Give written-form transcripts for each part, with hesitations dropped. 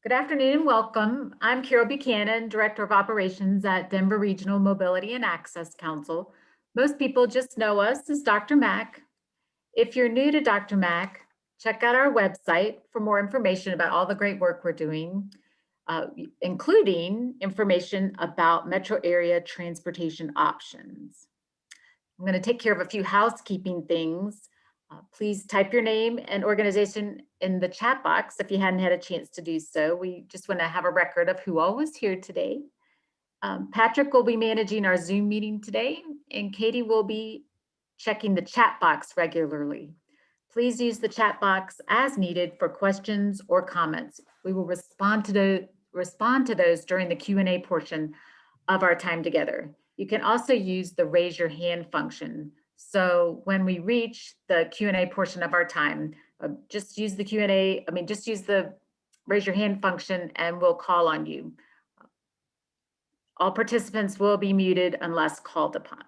Good afternoon and welcome. I'm Carol Buchanan, Director of Operations at Denver Regional Mobility and Access Council. Most people just know us as DRMAC. If you're new to DRMAC, check out our website for more information about all the great work we're doing, including information about metro area transportation options. I'm going to take care of a few housekeeping things. Please type your name and organization in the chat box if you hadn't had a chance to do so. We just want to have a record of who all was here today. Patrick will be managing our Zoom meeting today, and Katie will be checking the chat box regularly. Please use the chat box as needed for questions or comments. We will respond to those during the Q&A portion of our time together. You can also use the raise your hand function. So when we reach the Q&A portion of our time, just use the just use the raise your hand function and we'll call on you. All participants will be muted unless called upon.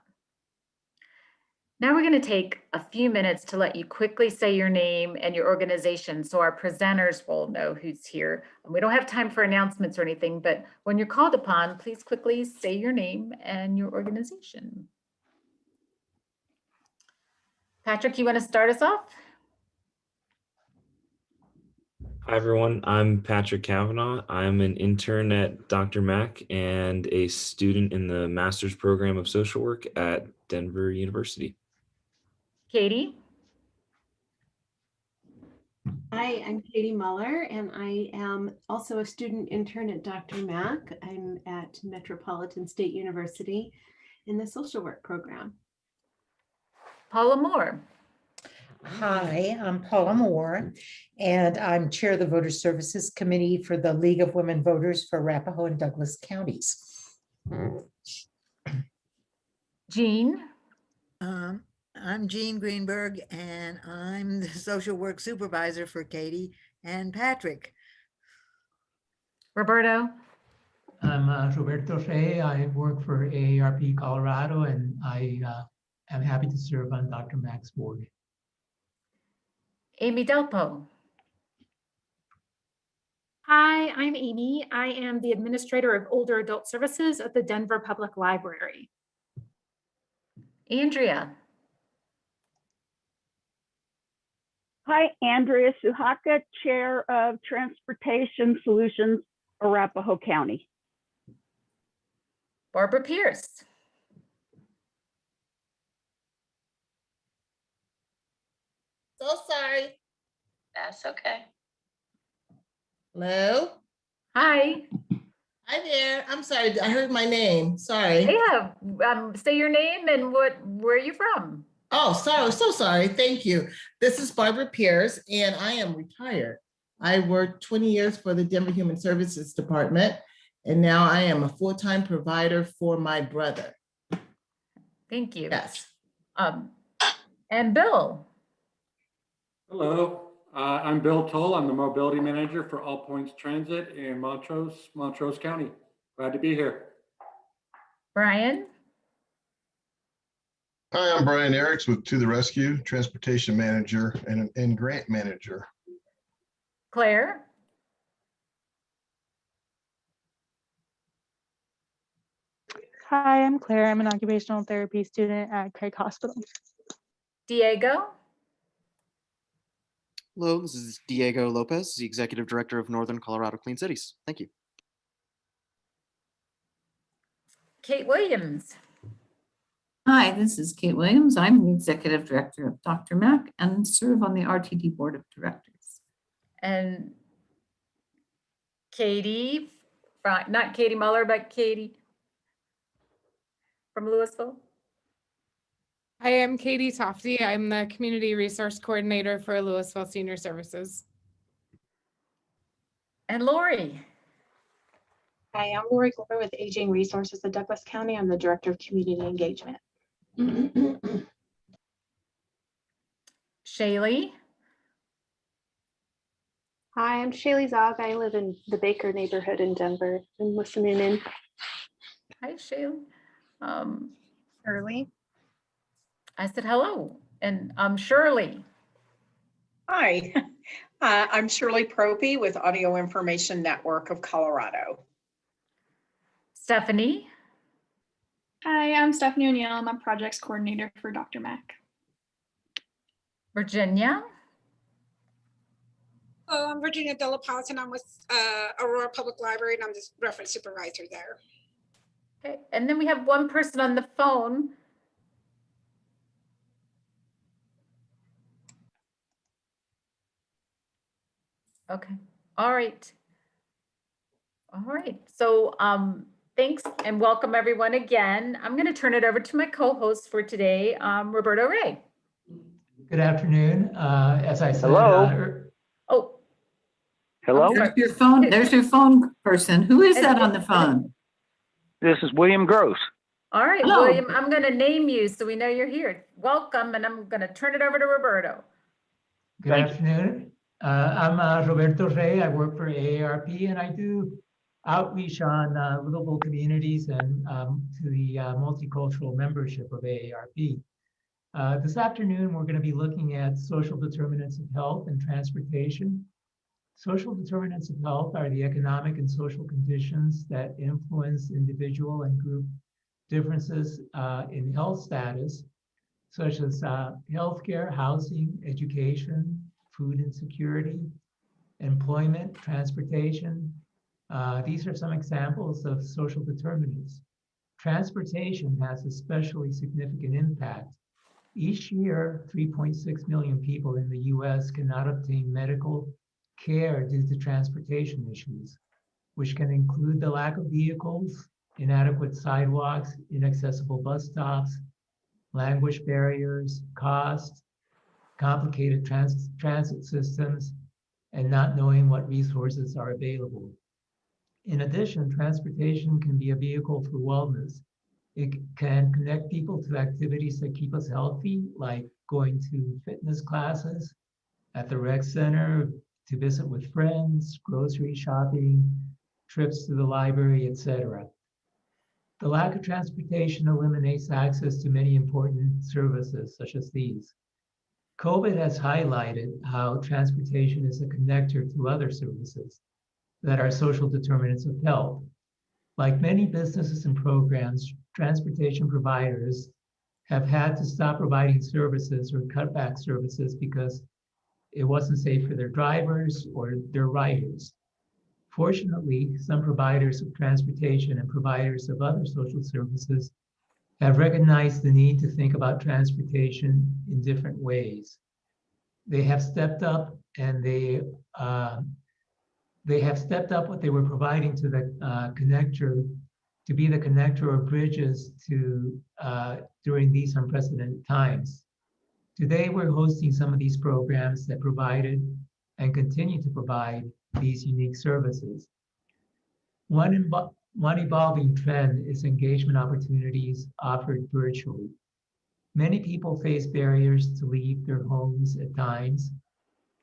Now we're going to take a few minutes to let you quickly say your name and your organization so our presenters will know who's here. We don't have time for announcements or anything, but when you're called upon, please quickly say your name and your organization. Patrick, you want to start us off? Hi, everyone. I'm Patrick Kavanaugh. I'm an intern at DRMAC and a student in the master's program of social work at Denver University. Katie? Hi, I'm Katie Muller, and I am also a student intern at DRMAC. I'm at Metropolitan State University in the social work program. Paula Moore. Hi, I'm Paula Moore, and I'm Chair of the Voter Services Committee for the League of Women Voters for Arapahoe and Douglas counties. Jean. I'm Jean Greenberg, and I'm the social work supervisor for Katie and Patrick. Roberto. I'm Roberto Shea. I work for AARP Colorado, and I am happy to serve on DRMAC's board. Amy Delpo. Hi, I'm Amy. I am the Administrator of Older Adult Services at the Denver Public Library. Andrea. Hi, Andrea Suhaka, Chair of Transportation Solutions, Arapahoe County. Barbara Pierce. So sorry. That's okay. Hello? Hi. Hi there. I'm sorry. I heard my name. Sorry. Yeah. Say your name and where are you from? Oh, sorry. So sorry. Thank you. This is Barbara Pierce, and I am retired. I worked 20 years for the Denver Human Services Department, and now I am a full-time provider for my brother. Thank you. Yes. And Bill. Hello, I'm Bill Toll. I'm the mobility manager for All Points Transit in Montrose County. Glad to be here. Brian. Hi, I'm Brian Eriks with To the Rescue, transportation manager and grant manager. Claire. Hi, I'm Claire. I'm an occupational therapy student at Craig Hospital. Diego. Hello, this is Diego Lopez, the Executive Director of Northern Colorado Clean Cities. Thank you. Kate Williams. Hi, this is Kate Williams. I'm the Executive Director of DRMAC and serve on the RTD Board of Directors. And Katie, not Katie Muller, but Katie from Louisville. Hi, I'm Katie Tofty. I'm the Community Resource Coordinator for Louisville Senior Services. And Lori. Hi, I'm Lori Glover with Aging Resources of Douglas County. I'm the Director of Community Engagement. Shaylee. Hi, I'm Shaylee Zog. I live in the Baker neighborhood in Denver. I'm listening in. Hi, Shaylee. Shirley. I said hello, and Shirley. Hi, I'm Shirley Propey with Audio Information Network of Colorado. Stephanie? Hi, I'm Stephanie O'Neill. I'm a projects coordinator for Dr. Mac. Virginia? Oh, I'm Virginia Delapolitan. I'm with Aurora Public Library and I'm the reference supervisor there. Okay, and then we have one person on the phone. Okay, all right. All right, so thanks and welcome everyone again. I'm going to turn it over to my co-host for today, Roberto Ray. Good afternoon. As I said, Hello. Oh, Hello? There's your phone. There's your phone person. Who is that on the phone? This is William Gross. all right, Hello. William, I'm going to name you so we know you're here. Welcome, and I'm going to turn it over to Roberto. Good afternoon. I'm Roberto Rey. I work for AARP and I do outreach on livable communities and to the multicultural membership of AARP. This afternoon, we're going to be looking at social determinants of health and transportation. Social determinants of health are the economic and social conditions that influence individual and group differences in health status, such as healthcare, housing, education, food insecurity, employment, transportation. These are some examples of social determinants. Transportation has especially significant impact. Each year, 3.6 million people in the US cannot obtain medical care due to transportation issues, which can include the lack of vehicles, inadequate sidewalks, inaccessible bus stops, language barriers, cost, complicated transit systems, and not knowing what resources are available. In addition, transportation can be a vehicle for wellness. It can connect people to activities that keep us healthy, like going to fitness classes, at the rec center, to visit with friends, grocery shopping, trips to the library, etc. The lack of transportation eliminates access to many important services such as these. COVID has highlighted how transportation is a connector to other services that are social determinants of health. Like many businesses and programs, transportation providers have had to stop providing services or cut back services because it wasn't safe for their drivers or their riders. Fortunately, some providers of transportation and providers of other social services have recognized the need to think about transportation in different ways. They have stepped up and they have stepped up what they were providing to the connector to be the connector of bridges to during these unprecedented times. Today, we're hosting some of these programs that provided and continue to provide these unique services. One evolving trend is engagement opportunities offered virtually. Many people face barriers to leave their homes at times,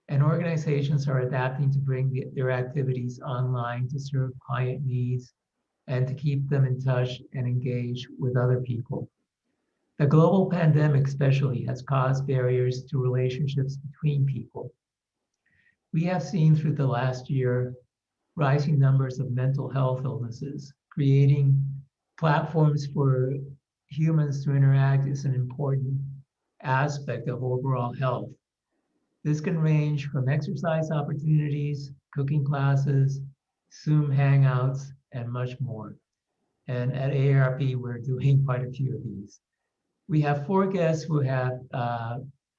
and organizations are adapting to bring their activities online to serve client needs and to keep them in touch and engage with other people. The global pandemic especially has caused barriers to relationships between people. We have seen through the last year rising numbers of mental health illnesses. Creating platforms for humans to interact is an important aspect of overall health. This can range from exercise opportunities, cooking classes, Zoom hangouts, and much more. And at AARP, we're doing quite a few of these. We have 4 guests who have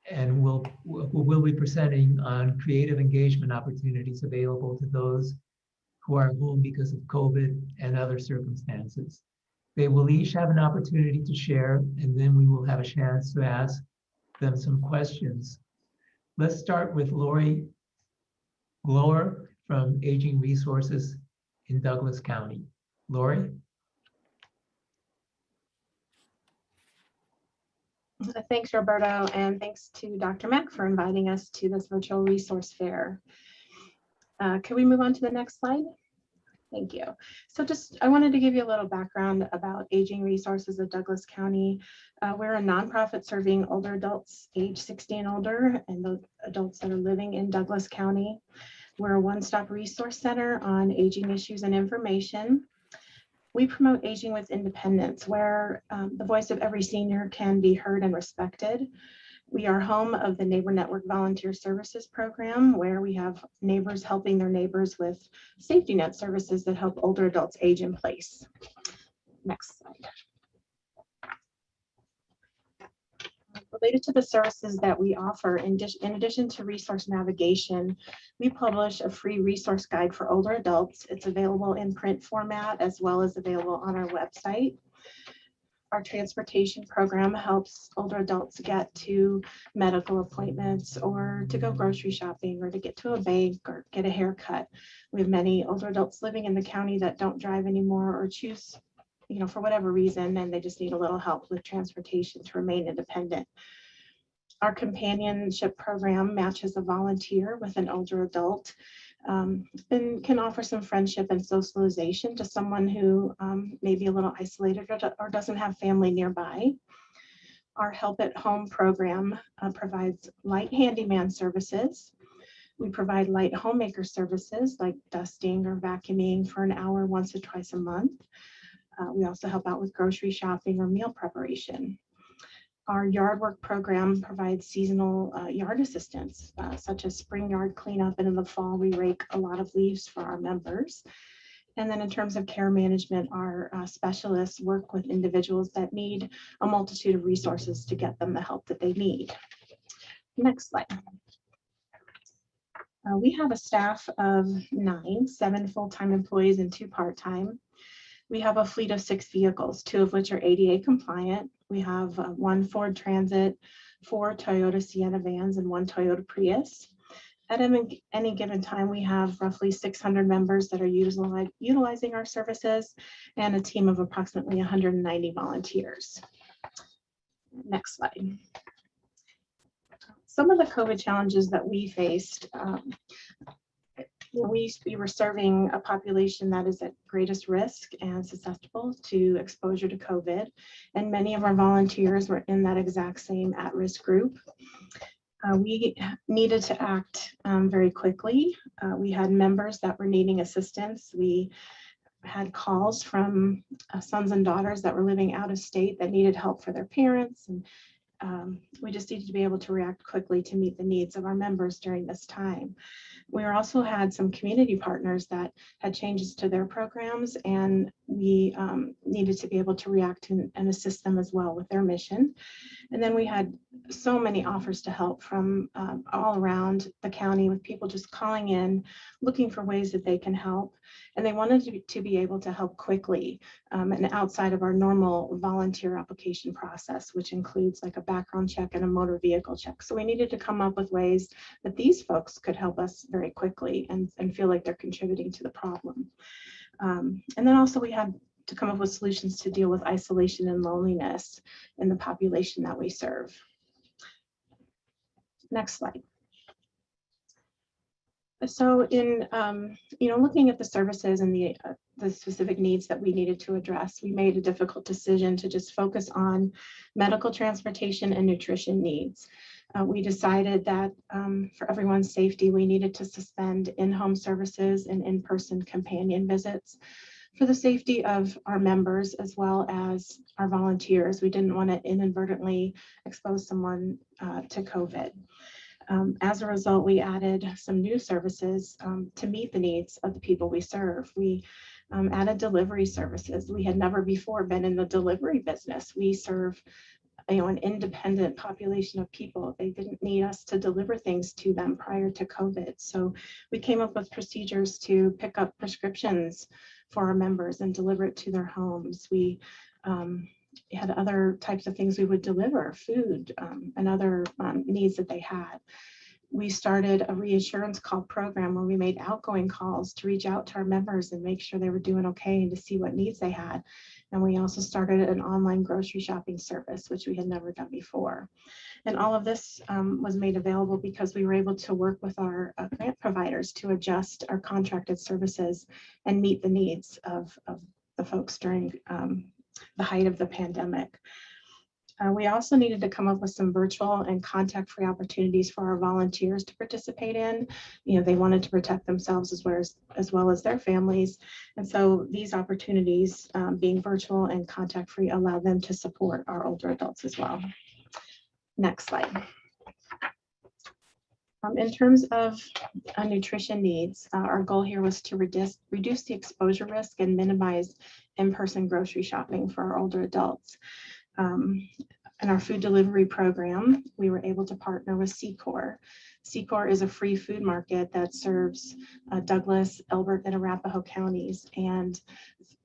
and who will be presenting on creative engagement opportunities available to those who are home because of COVID and other circumstances. They will each have an opportunity to share, and then we will have a chance to ask them some questions. Let's start with Lori Glower from Aging Resources in Douglas County. Lori? Thanks, Roberto, and thanks to Dr. Mack for inviting us to this virtual resource fair. Can we move on to the next slide? Thank you. So I wanted to give you a little background about Aging Resources of Douglas County. We're a nonprofit serving older adults age 60 and older and the adults that are living in Douglas County. We're a one-stop resource center on aging issues and information. We promote aging with independence, where the voice of every senior can be heard and respected. We are home of the Neighbor Network Volunteer Services Program, where we have neighbors helping their neighbors with safety net services that help older adults age in place. Next slide. Related to the services that we offer, in addition to resource navigation, we publish a free resource guide for older adults. It's available in print format as well as available on our website. Our transportation program helps older adults get to medical appointments or to go grocery shopping or to get to a bank or get a haircut. We have many older adults living in the county that don't drive anymore or choose, for whatever reason, and they just need a little help with transportation to remain independent. Our companionship program matches a volunteer with an older adult and can offer some friendship and socialization to someone who may be a little isolated or doesn't have family nearby. Our Help at Home program provides light handyman services. We provide light homemaker services like dusting or vacuuming for an hour once or twice a month. We also help out with grocery shopping or meal preparation. Our yard work program provides seasonal yard assistance, such as spring yard cleanup, and in the fall, we rake a lot of leaves for our members. And then in terms of care management, our specialists work with individuals that need a multitude of resources to get them the help that they need. Next slide. We have a staff of 7 full-time employees and 2 part-time. We have a fleet of 6 vehicles, 2 of which are ADA compliant. We have 1 Ford Transit, 4 Toyota Sienna vans, and 1 Toyota Prius. At any given time, we have roughly 600 members that are utilizing our services and a team of approximately 190 volunteers. Next slide. Some of the COVID challenges that we faced, we were serving a population that is at greatest risk and susceptible to exposure to COVID, and many of our volunteers were in that exact same at-risk group. We needed to act very quickly. We had members that were needing assistance. We had calls from sons and daughters that were living out of state that needed help for their parents, and we just needed to be able to react quickly to meet the needs of our members during this time. We also had some community partners that had changes to their programs, and we needed to be able to react and assist them as well with their mission. And then we had so many offers to help from all around the county, with people just calling in, looking for ways that they can help. And they wanted to be able to help quickly and outside of our normal volunteer application process, which includes like a background check and a motor vehicle check. So we needed to come up with ways that these folks could help us very quickly and feel like they're contributing to the problem. And then also we had to come up with solutions to deal with isolation and loneliness in the population that we serve. Next slide. So in looking at the services and the specific needs that we needed to address, we made a difficult decision to just focus on medical transportation and nutrition needs. We decided that for everyone's safety, we needed to suspend in-home services and in-person companion visits. For the safety of our members as well as our volunteers, we didn't want to inadvertently expose someone to COVID. As a result, we added some new services to meet the needs of the people we serve. We added delivery services. We had never before been in the delivery business. We serve an independent population of people. They didn't need us to deliver things to them prior to COVID. So we came up with procedures to pick up prescriptions for our members and deliver it to their homes. We had other types of things we would deliver, food and other needs that they had. We started a reassurance call program where we made outgoing calls to reach out to our members and make sure they were doing okay and to see what needs they had. And we also started an online grocery shopping service, which we had never done before. And all of this was made available because we were able to work with our grant providers to adjust our contracted services and meet the needs of the folks during the height of the pandemic. We also needed to come up with some virtual and contact-free opportunities for our volunteers to participate in. You know, they wanted to protect themselves as well as their families. And so these opportunities, being virtual and contact-free, allow them to support our older adults as well. Next slide. In terms of nutrition needs, our goal here was to reduce the exposure risk and minimize in-person grocery shopping for our older adults. In our food delivery program, we were able to partner with Secor. Secor is a free food market that serves Douglas, Elbert, and Arapahoe counties. And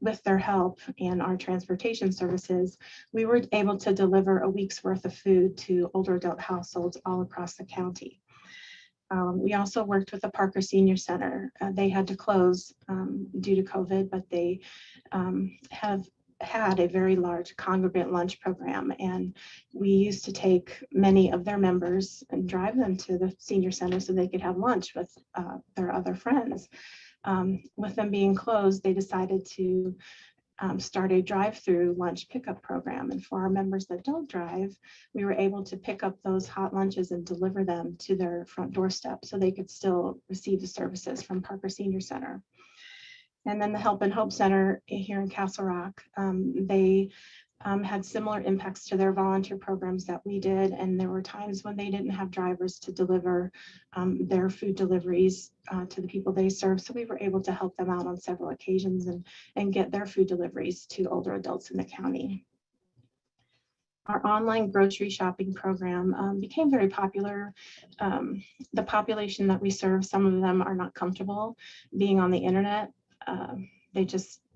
with their help and our transportation services, we were able to deliver a week's worth of food to older adult households all across the county. We also worked with the Parker Senior Center. They had to close due to COVID, but they have had a very large congregant lunch program, and we used to take many of their members and drive them to the senior center so they could have lunch with their other friends. With them being closed, they decided to start a drive-through lunch pickup program. And for our members that don't drive, we were able to pick up those hot lunches and deliver them to their front doorstep so they could still receive the services from Parker Senior Center. And then the Help and Hope Center here in Castle Rock, they had similar impacts to their volunteer programs that we did. And there were times when they didn't have drivers to deliver their food deliveries to the people they serve. So we were able to help them out on several occasions and get their food deliveries to older adults in the county. Our online grocery shopping program became very popular. The population that we serve, some of them are not comfortable being on the internet.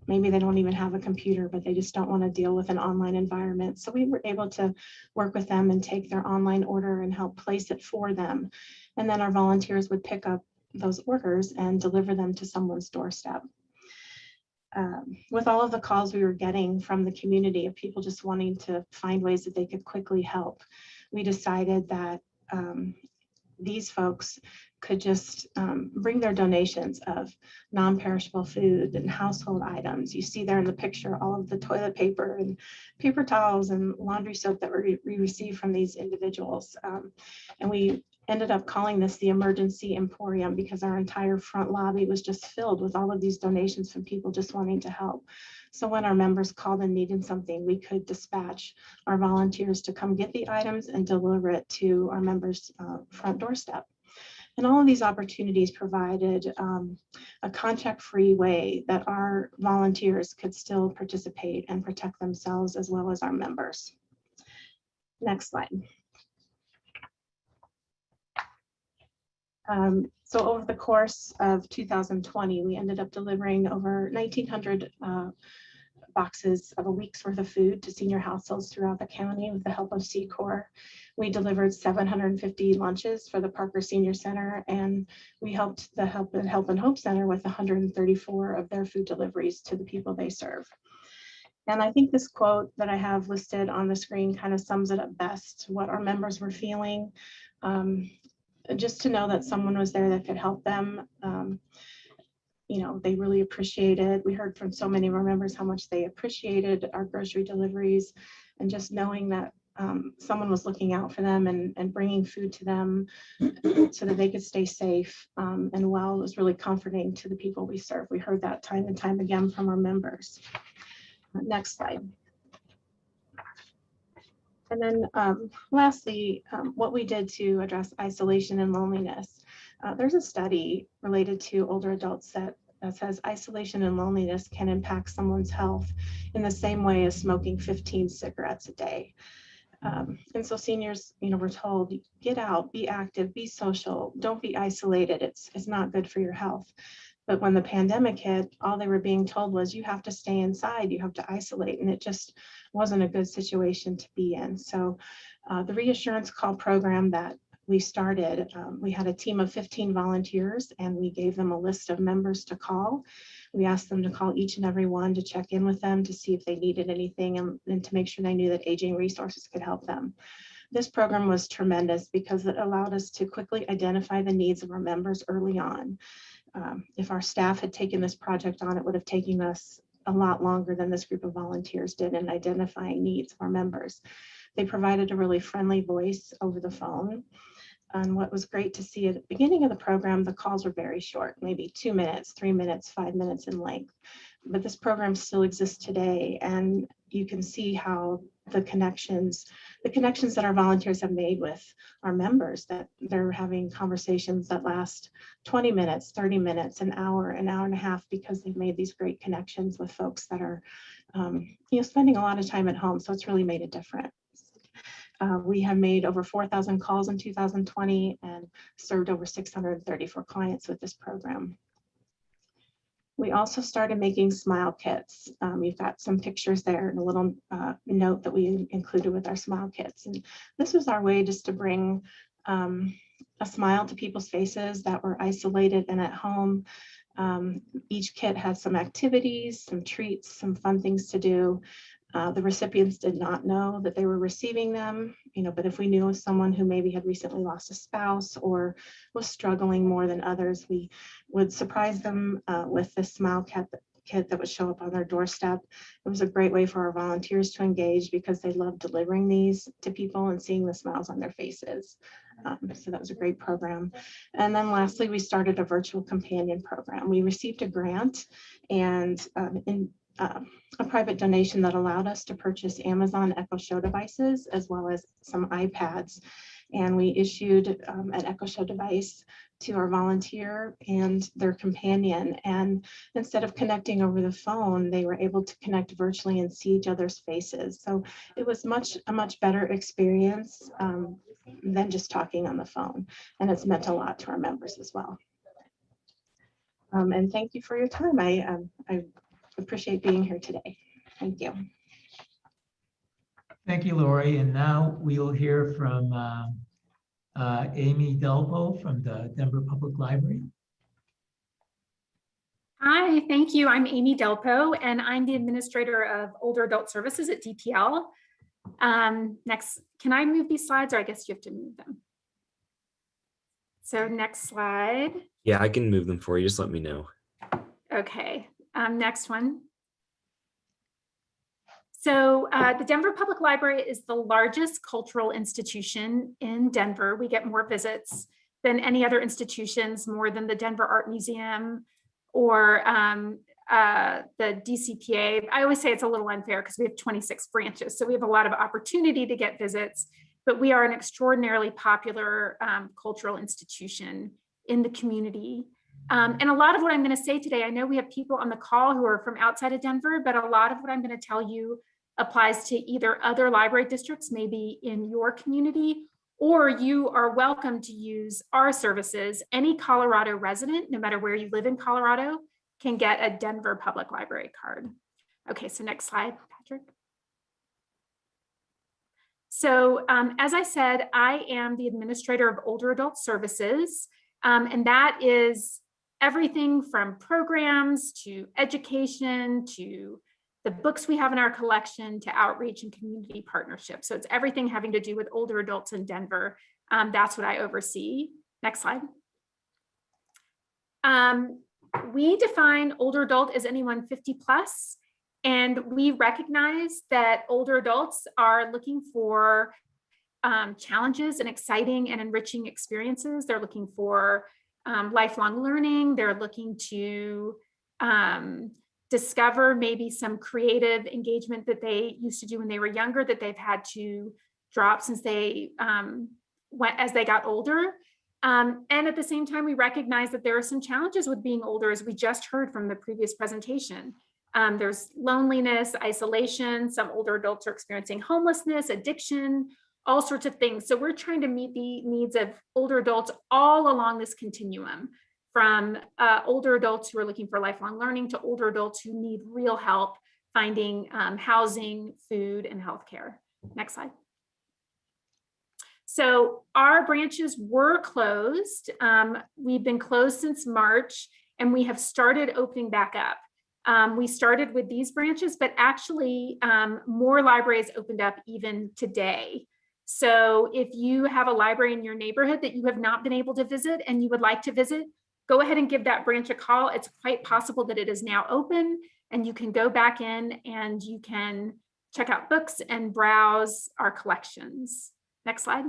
Maybe they don't even have a computer, but they just don't want to deal with an online environment. So we were able to work with them and take their online order and help place it for them. And then our volunteers would pick up those orders and deliver them to someone's doorstep. With all of the calls we were getting from the community of people just wanting to find ways that they could quickly help, we decided that these folks could just bring their donations of non-perishable food and household items. You see there in the picture all of the toilet paper and paper towels and laundry soap that we received from these individuals. And we ended up calling this the Emergency Emporium because our entire front lobby was just filled with all of these donations from people just wanting to help. So when our members called and needed something, we could dispatch our volunteers to come get the items and deliver it to our members' front doorstep. And all of these opportunities provided a contact-free way that our volunteers could still participate and protect themselves as well as our members. Next slide. So over the course of 2020, we ended up delivering over 1,900 boxes of a week's worth of food to senior households throughout the county with the help of Secor. We delivered 750 lunches for the Parker Senior Center, and we helped the Help and Hope Center with 134 of their food deliveries to the people they serve. And I think this quote that I have listed on the screen kind of sums it up best, what our members were feeling. Just to know that someone was there that could help them. You know, they really appreciated. We heard from so many of our members how much they appreciated our grocery deliveries, and just knowing that someone was looking out for them and bringing food to them so that they could stay safe and well was really comforting to the people we serve. We heard that time and time again from our members. Next slide. And then lastly, what we did to address isolation and loneliness. There's a study related to older adults that says isolation and loneliness can impact someone's health in the same way as smoking 15 cigarettes a day. And so seniors, you know, we're told, get out, be active, be social, don't be isolated. It's not good for your health. But when the pandemic hit, all they were being told was you have to stay inside, you have to isolate, and it just wasn't a good situation to be in. So the reassurance call program that we started, we had a team of 15 volunteers, and we gave them a list of members to call. We asked them to call each and every one to check in with them to see if they needed anything, and to make sure they knew that Aging Resources could help them. This program was tremendous because it allowed us to quickly identify the needs of our members early on. If our staff had taken this project on, it would have taken us a lot longer than this group of volunteers did in identifying needs of our members. They provided a really friendly voice over the phone. And what was great to see at the beginning of the program, the calls were very short, maybe 2 minutes, 3 minutes, 5 minutes in length. But this program still exists today, and you can see how the connections that our volunteers have made with our members, that they're having conversations that last 20 minutes, 30 minutes, an hour and a half, because they've made these great connections with folks that are spending a lot of time at home. So it's really made a difference. We have made over 4,000 calls in 2020 and served over 634 clients with this program. We also started making smile kits. You've got some pictures there and a little note that we included with our smile kits. And this was our way just to bring a smile to people's faces that were isolated and at home. Each kit had some activities, some treats, some fun things to do. The recipients did not know that they were receiving them, but if we knew of someone who maybe had recently lost a spouse or was struggling more than others, we would surprise them with this smile kit that would show up on their doorstep. It was a great way for our volunteers to engage because they love delivering these to people and seeing the smiles on their faces. So that was a great program. And then lastly, we started a virtual companion program. We received a grant and a private donation that allowed us to purchase Amazon Echo Show devices as well as some iPads. And we issued an Echo Show device to our volunteer and their companion. And instead of connecting over the phone, they were able to connect virtually and see each other's faces. So it was a much better experience than just talking on the phone. And it's meant a lot to our members as well. And thank you for your time. I appreciate being here today. Thank you. Thank you, Lori. And now we'll hear from Amy Delpo from the Denver Public Library. Hi, thank you. I'm Amy Delpo, and I'm the administrator of Older Adult Services at DPL. Next, can I move these slides, or I guess you have to move them? So next slide. Yeah, I can move them for you. Just let me know. Okay, next one. So the Denver Public Library is the largest cultural institution in Denver. We get more visits than any other institutions, more than the Denver Art Museum or the DCPA. I always say it's a little unfair because we have 26 branches. So we have a lot of opportunity to get visits, but we are an extraordinarily popular cultural institution in the community. And a lot of what I'm going to say today, I know we have people on the call who are from outside of Denver, but a lot of what I'm going to tell you applies to either other library districts, maybe in your community, or you are welcome to use our services. Any Colorado resident, no matter where you live in Colorado, can get a Denver Public Library card. Okay, so next slide, Patrick. So as I said, I am the administrator of Older Adult Services, and that is everything from programs to education to the books we have in our collection to outreach and community partnerships. So it's everything having to do with older adults in Denver. That's what I oversee. Next slide. We define older adult as anyone 50 plus, and we recognize that older adults are looking for challenges and exciting and enriching experiences. They're looking for lifelong learning. They're looking to discover maybe some creative engagement that they used to do when they were younger that they've had to drop since they as they got older. And at the same time, we recognize that there are some challenges with being older, as we just heard from the previous presentation. There's loneliness, isolation. Some older adults are experiencing homelessness, addiction, all sorts of things. So we're trying to meet the needs of older adults all along this continuum, from older adults who are looking for lifelong learning to older adults who need real help finding housing, food, and healthcare. Next slide. So our branches were closed. We've been closed since March, and we have started opening back up. We started with these branches, but actually more libraries opened up even today. So if you have a library in your neighborhood that you have not been able to visit and you would like to visit, go ahead and give that branch a call. It's quite possible that it is now open, and you can go back in and you can check out books and browse our collections. Next slide.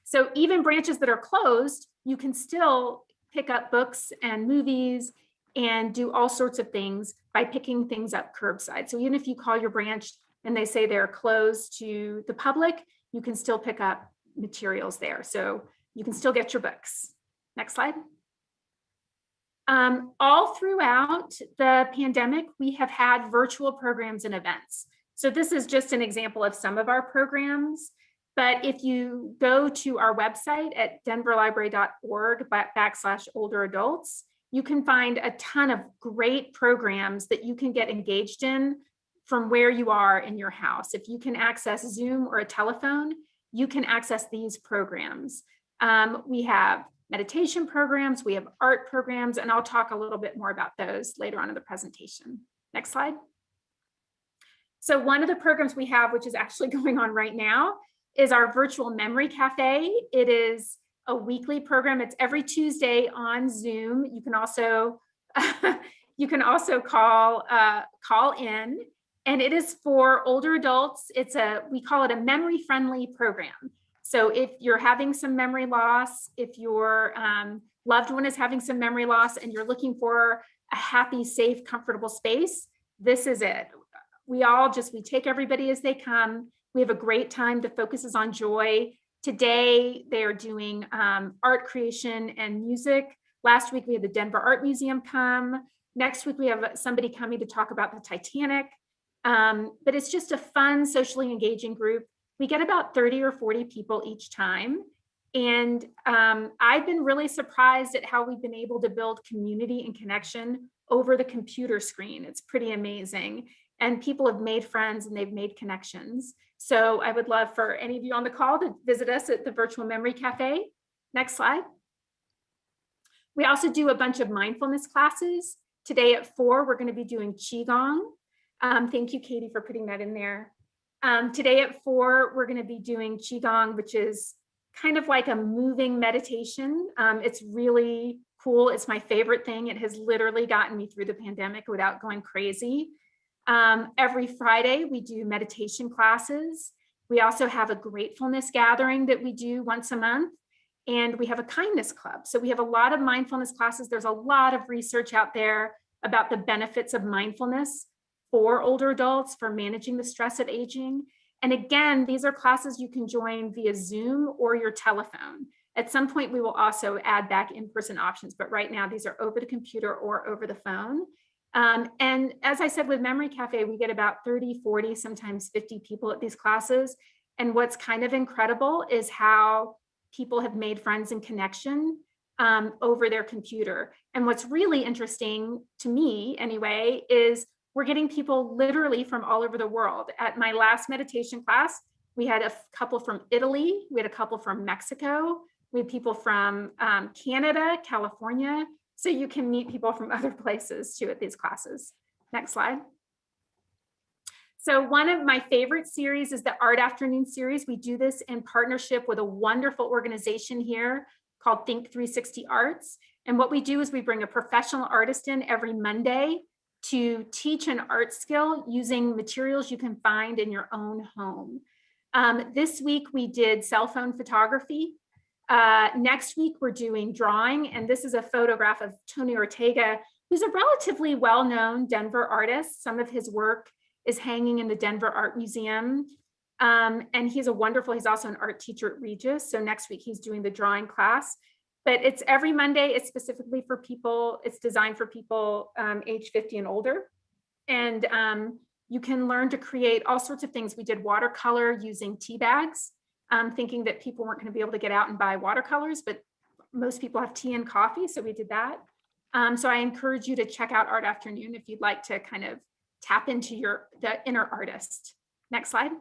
So even branches that are closed, you can still pick up books and movies and do all sorts of things by picking things up curbside. So even if you call your branch and they say they're closed to the public, you can still pick up materials there. So you can still get your books. Next slide. All throughout the pandemic, we have had virtual programs and events. So this is just an example of some of our programs. But if you go to our website at denverlibrary.org/older adults, you can find a ton of great programs that you can get engaged in from where you are in your house. If you can access Zoom or a telephone, you can access these programs. We have meditation programs, we have art programs, and I'll talk a little bit more about those later on in the presentation. Next slide. So one of the programs we have, which is actually going on right now, is our virtual memory cafe. It is a weekly program. It's every Tuesday on Zoom. You can also call in, and it is for older adults. We call it a memory friendly program. So if you're having some memory loss, if your loved one is having some memory loss and you're looking for a happy, safe, comfortable space, this is it. We take everybody as they come. We have a great time. The focus is on joy. Today, they are doing art creation and music. Last week, we had the Denver Art Museum come. Next week, we have somebody coming to talk about the Titanic. But it's just a fun, socially engaging group. We get about 30 or 40 people each time. And I've been really surprised at how we've been able to build community and connection over the computer screen. It's pretty amazing. And people have made friends and they've made connections. So I would love for any of you on the call to visit us at the Virtual Memory Cafe. Next slide. We also do a bunch of mindfulness classes. Today at 4, we're going to be doing Qigong. Thank you, Katie, for putting that in there. Today at 4, we're going to be doing Qigong, which is kind of like a moving meditation. It's really cool. It's my favorite thing. It has literally gotten me through the pandemic without going crazy. Every Friday, we do meditation classes. We also have a gratefulness gathering that we do once a month. And we have a kindness club. So we have a lot of mindfulness classes. There's a lot of research out there about the benefits of mindfulness for older adults, for managing the stress of aging. And again, these are classes you can join via Zoom or your telephone. At some point, we will also add back in-person options, but right now these are over the computer or over the phone. And as I said, with Memory Cafe, we get about 30, 40, sometimes 50 people at these classes. And what's kind of incredible is how people have made friends and connection over their computer. And what's really interesting to me anyway, is we're getting people literally from all over the world. At my last meditation class, we had a couple from Italy, we had a couple from Mexico, we had people from Canada, California. So you can meet people from other places too at these classes. Next slide. So one of my favorite series is the Art Afternoon series. We do this in partnership with a wonderful organization here called Think 360 Arts. And what we do is we bring a professional artist in every Monday to teach an art skill using materials you can find in your own home. This week we did cell phone photography. Next week we're doing drawing, and this is a photograph of Tony Ortega, who's a relatively well-known Denver artist. Some of his work is hanging in the Denver Art Museum. And he's also an art teacher at Regis. So next week he's doing the drawing class. But it's every Monday. It's specifically for people. It's designed for people age 50 and older. And you can learn to create all sorts of things. We did watercolor using tea bags, thinking that people weren't going to be able to get out and buy watercolors, but most people have tea and coffee. So we did that. So I encourage you to check out Art Afternoon if you'd like to kind of tap into the inner artist. Next slide.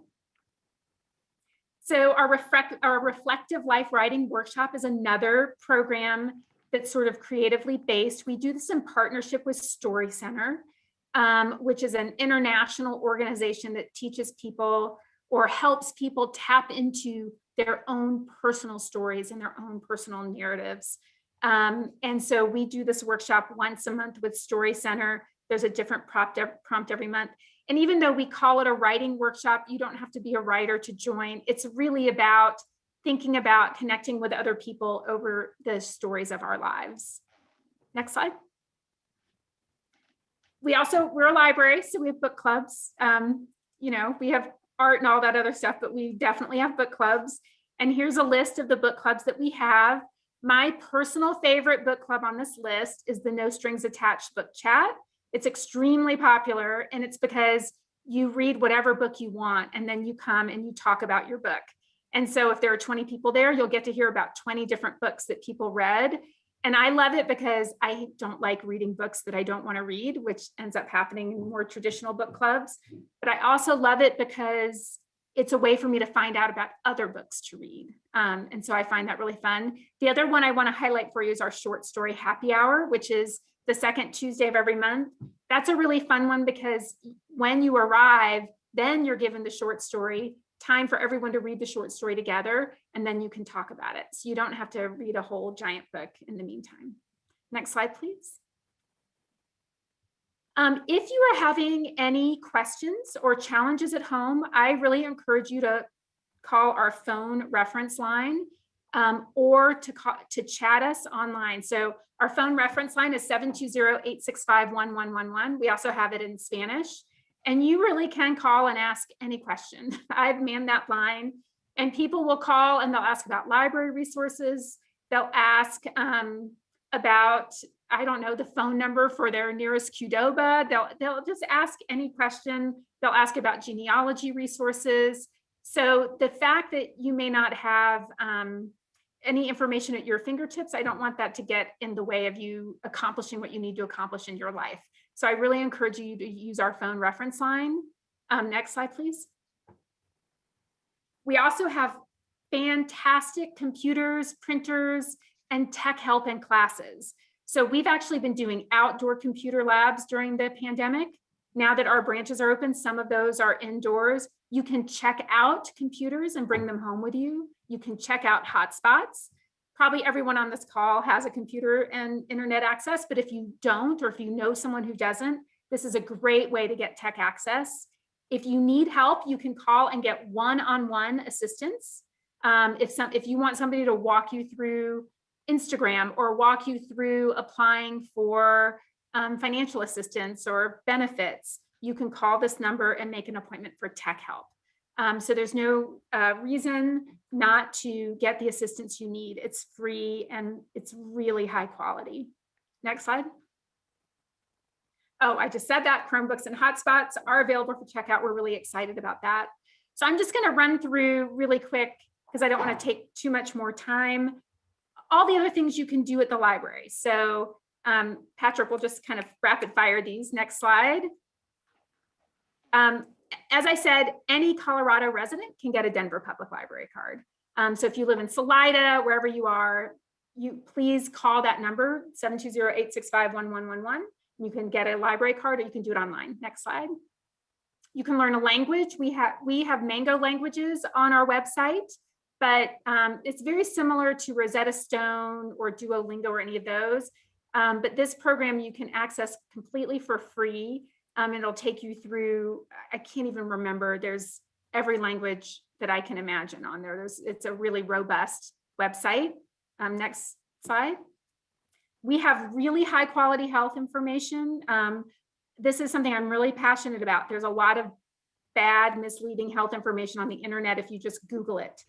So our reflective life writing workshop is another program that's sort of creatively based. We do this in partnership with Story Center, which is an international organization that teaches people or helps people tap into their own personal stories and their own personal narratives. And so we do this workshop once a month with Story Center. There's a different prompt every month. And even though we call it a writing workshop, you don't have to be a writer to join. It's really about thinking about connecting with other people over the stories of our lives. Next slide. We're a library, so we have book clubs. You know, we have art and all that other stuff, but we definitely have book clubs. And here's a list of the book clubs that we have. My personal favorite book club on this list is the No Strings Attached Book Chat. It's extremely popular, and it's because you read whatever book you want, and then you come and you talk about your book. And so if there are 20 people there, you'll get to hear about 20 different books that people read. And I love it because I don't like reading books that I don't want to read, which ends up happening in more traditional book clubs. But I also love it because it's a way for me to find out about other books to read. And so I find that really fun. The other one I want to highlight for you is our short story happy hour, which is the second Tuesday of every month. That's a really fun one because when you arrive, then you're given the short story, time for everyone to read the short story together, and then you can talk about it. So you don't have to read a whole giant book in the meantime. Next slide, please. If you are having any questions or challenges at home, I really encourage you to call our phone reference line or to chat us online. So our phone reference line is 720-865-1111. We also have it in Spanish. And you really can call and ask any question. I've manned that line, and people will call and they'll ask about library resources. They'll ask about, I don't know, the phone number for their nearest Qdoba. They'll just ask any question. They'll ask about genealogy resources. So the fact that you may not have any information at your fingertips, I don't want that to get in the way of you accomplishing what you need to accomplish in your life. So I really encourage you to use our phone reference line. Next slide, please. We also have fantastic computers, printers, and tech help in classes. So we've actually been doing outdoor computer labs during the pandemic. Now that our branches are open, some of those are indoors. You can check out computers and bring them home with you. You can check out hotspots. Probably everyone on this call has a computer and internet access, but if you don't, or if you know someone who doesn't, this is a great way to get tech access. If you need help, you can call and get one-on-one assistance. If you want somebody to walk you through Instagram or walk you through applying for financial assistance or benefits, you can call this number and make an appointment for tech help. So there's no reason not to get the assistance you need. It's free and it's really high quality. Next slide. Oh, I just said that Chromebooks and hotspots are available for checkout. We're really excited about that. So I'm just going to run through really quick because I don't want to take too much more time. All the other things you can do at the library. So Patrick will just kind of rapid fire these. Next slide. As I said, any Colorado resident can get a Denver Public Library card. So if you live in Salida, wherever you are, you please call that number, 720-865-1111. You can get a library card or you can do it online. Next slide. You can learn a language. We have Mango languages on our website, but it's very similar to Rosetta Stone or Duolingo or any of those. But this program you can access completely for free. And it'll take you through, I can't even remember, there's every language that I can imagine on there. It's a really robust website. Next slide. We have really high quality health information. This is something I'm really passionate about. There's a lot of bad, misleading health information on the internet if you just Google it.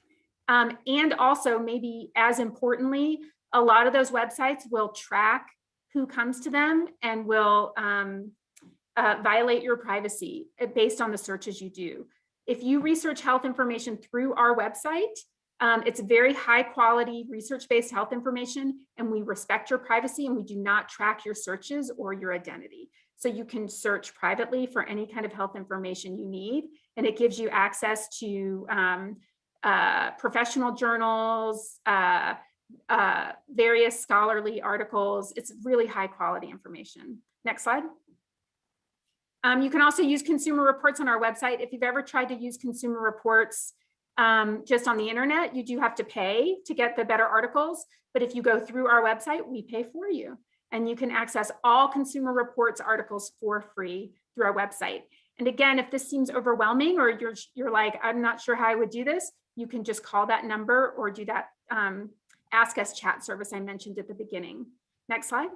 And also, maybe as importantly, a lot of those websites will track who comes to them and will violate your privacy based on the searches you do. If you research health information through our website, it's very high quality research-based health information, and we respect your privacy and we do not track your searches or your identity. So you can search privately for any kind of health information you need, and it gives you access to professional journals, various scholarly articles. It's really high quality information. Next slide. You can also use consumer reports on our website. If you've ever tried to use consumer reports just on the internet, you do have to pay to get the better articles. But if you go through our website, we pay for you. And you can access all consumer reports articles for free through our website. And again, if this seems overwhelming or you're like, I'm not sure how I would do this, you can just call that number or do that Ask Us chat service I mentioned at the beginning. Next slide.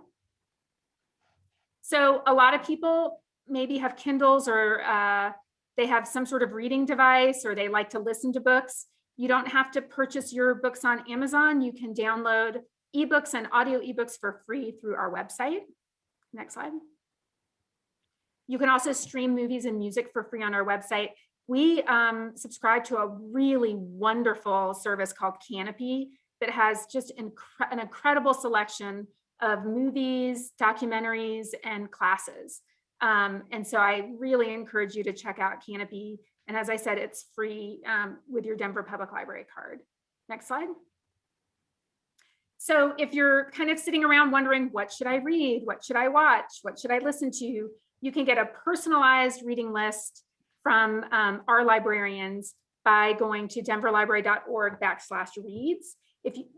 So a lot of people maybe have Kindles or they have some sort of reading device or they like to listen to books. You don't have to purchase your books on Amazon. You can download ebooks and audio ebooks for free through our website. Next slide. You can also stream movies and music for free on our website. We subscribe to a really wonderful service called Canopy that has just an incredible selection of movies, documentaries, and classes. And so I really encourage you to check out Canopy. And as I said, it's free with your Denver Public Library card. Next slide. So if you're kind of sitting around wondering, what should I read? What should I watch? What should I listen to? You can get a personalized reading list from our librarians by going to denverlibrary.org/reads.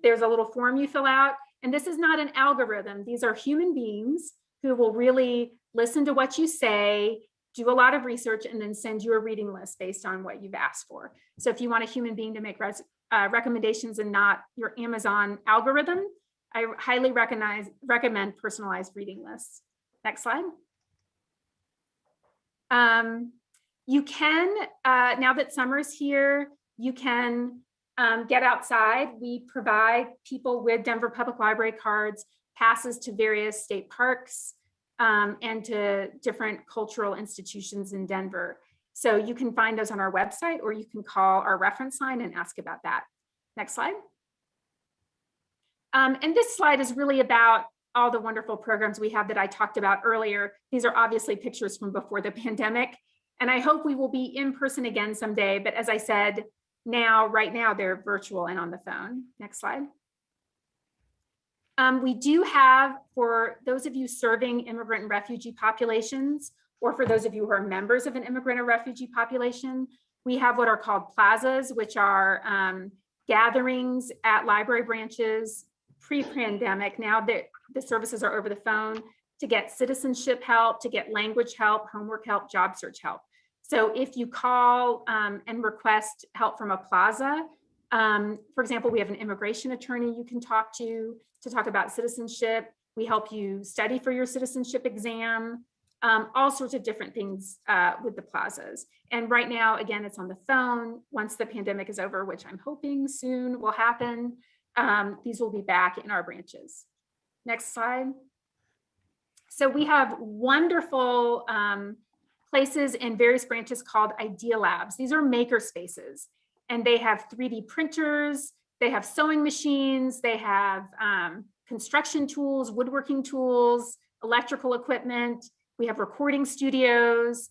There's a little form you fill out, and this is not an algorithm. These are human beings who will really listen to what you say, do a lot of research, and then send you a reading list based on what you've asked for. So if you want a human being to make recommendations and not your Amazon algorithm, I highly recommend personalized reading lists. Next slide. You can, now that summer's here, you can get outside. We provide people with Denver Public Library cards, passes to various state parks, and to different cultural institutions in Denver. So you can find those on our website, or you can call our reference line and ask about that. Next slide. And this slide is really about all the wonderful programs we have that I talked about earlier. These are obviously pictures from before the pandemic, and I hope we will be in person again someday. But as I said, right now they're virtual and on the phone. Next slide. We do have, for those of you serving immigrant and refugee populations, or for those of you who are members of an immigrant or refugee population, we have what are called plazas, which are gatherings at library branches pre-pandemic. Now that the services are over the phone, to get citizenship help, to get language help, homework help, job search help. So if you call and request help from a plaza, for example, we have an immigration attorney you can talk to talk about citizenship. We help you study for your citizenship exam, all sorts of different things with the plazas. And right now, again, it's on the phone. Once the pandemic is over, which I'm hoping soon will happen, these will be back in our branches. Next slide. So we have wonderful places in various branches called Idea Labs. These are maker spaces, and they have 3D printers, they have sewing machines, they have construction tools, woodworking tools, electrical equipment. We have recording studios.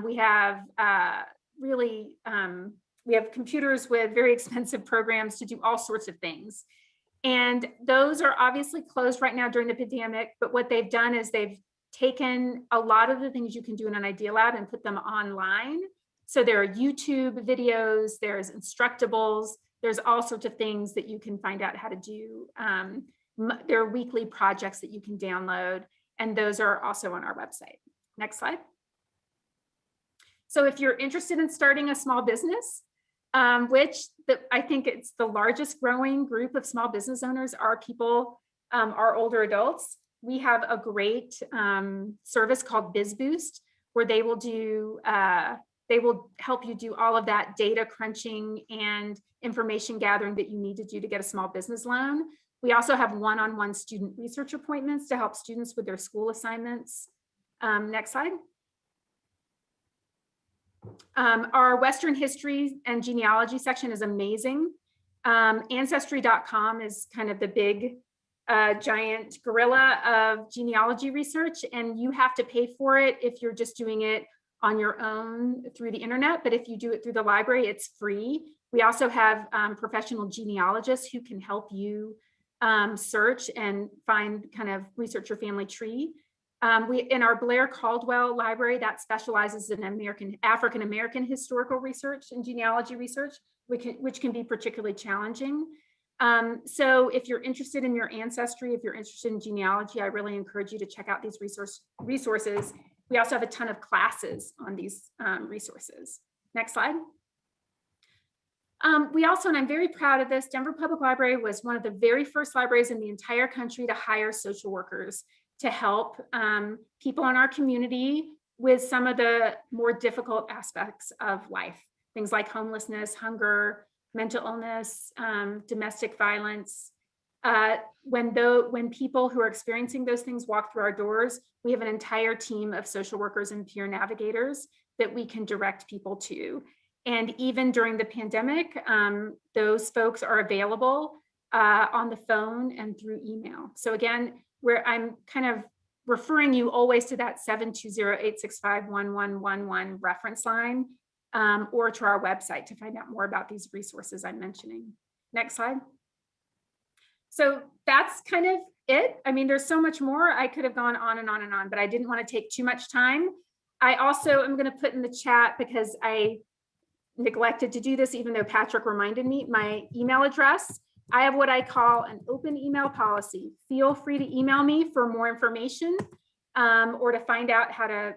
We have we have computers with very expensive programs to do all sorts of things. And those are obviously closed right now during the pandemic, but what they've done is they've taken a lot of the things you can do in an Idea Lab and put them online. So there are YouTube videos, there's Instructables, there's all sorts of things that you can find out how to do. There are weekly projects that you can download, and those are also on our website. Next slide. So if you're interested in starting a small business, which I think it's the largest growing group of small business owners are people, are older adults. We have a great service called BizBoost, where they will help you do all of that data crunching and information gathering that you need to do to get a small business loan. We also have one-on-one student research appointments to help students with their school assignments. Next slide. Our Western history and genealogy section is amazing. Ancestry.com is kind of the big giant gorilla of genealogy research, and you have to pay for it if you're just doing it on your own through the internet. But if you do it through the library, it's free. We also have professional genealogists who can help you search and find kind of research your family tree. In our Blair Caldwell library that specializes in African American historical research and genealogy research, which can be particularly challenging. So if you're interested in your ancestry, if you're interested in genealogy, I really encourage you to check out these resources. We also have a ton of classes on these resources. Next slide. We also, and I'm very proud of this, Denver Public Library was one of the very first libraries in the entire country to hire social workers to help people in our community with some of the more difficult aspects of life. Things like homelessness, hunger, mental illness, domestic violence. When people who are experiencing those things walk through our doors, we have an entire team of social workers and peer navigators that we can direct people to. And even during the pandemic, those folks are available on the phone and through email. So again, I'm kind of referring you always to that 720-865-1111 reference line, or to our website to find out more about these resources I'm mentioning. Next slide. So that's kind of it. I mean, there's so much more. I could have gone on and on and on, but I didn't want to take too much time. I also am going to put in the chat, because I neglected to do this, even though Patrick reminded me, my email address. I have what I call an open email policy. Feel free to email me for more information or to find out how to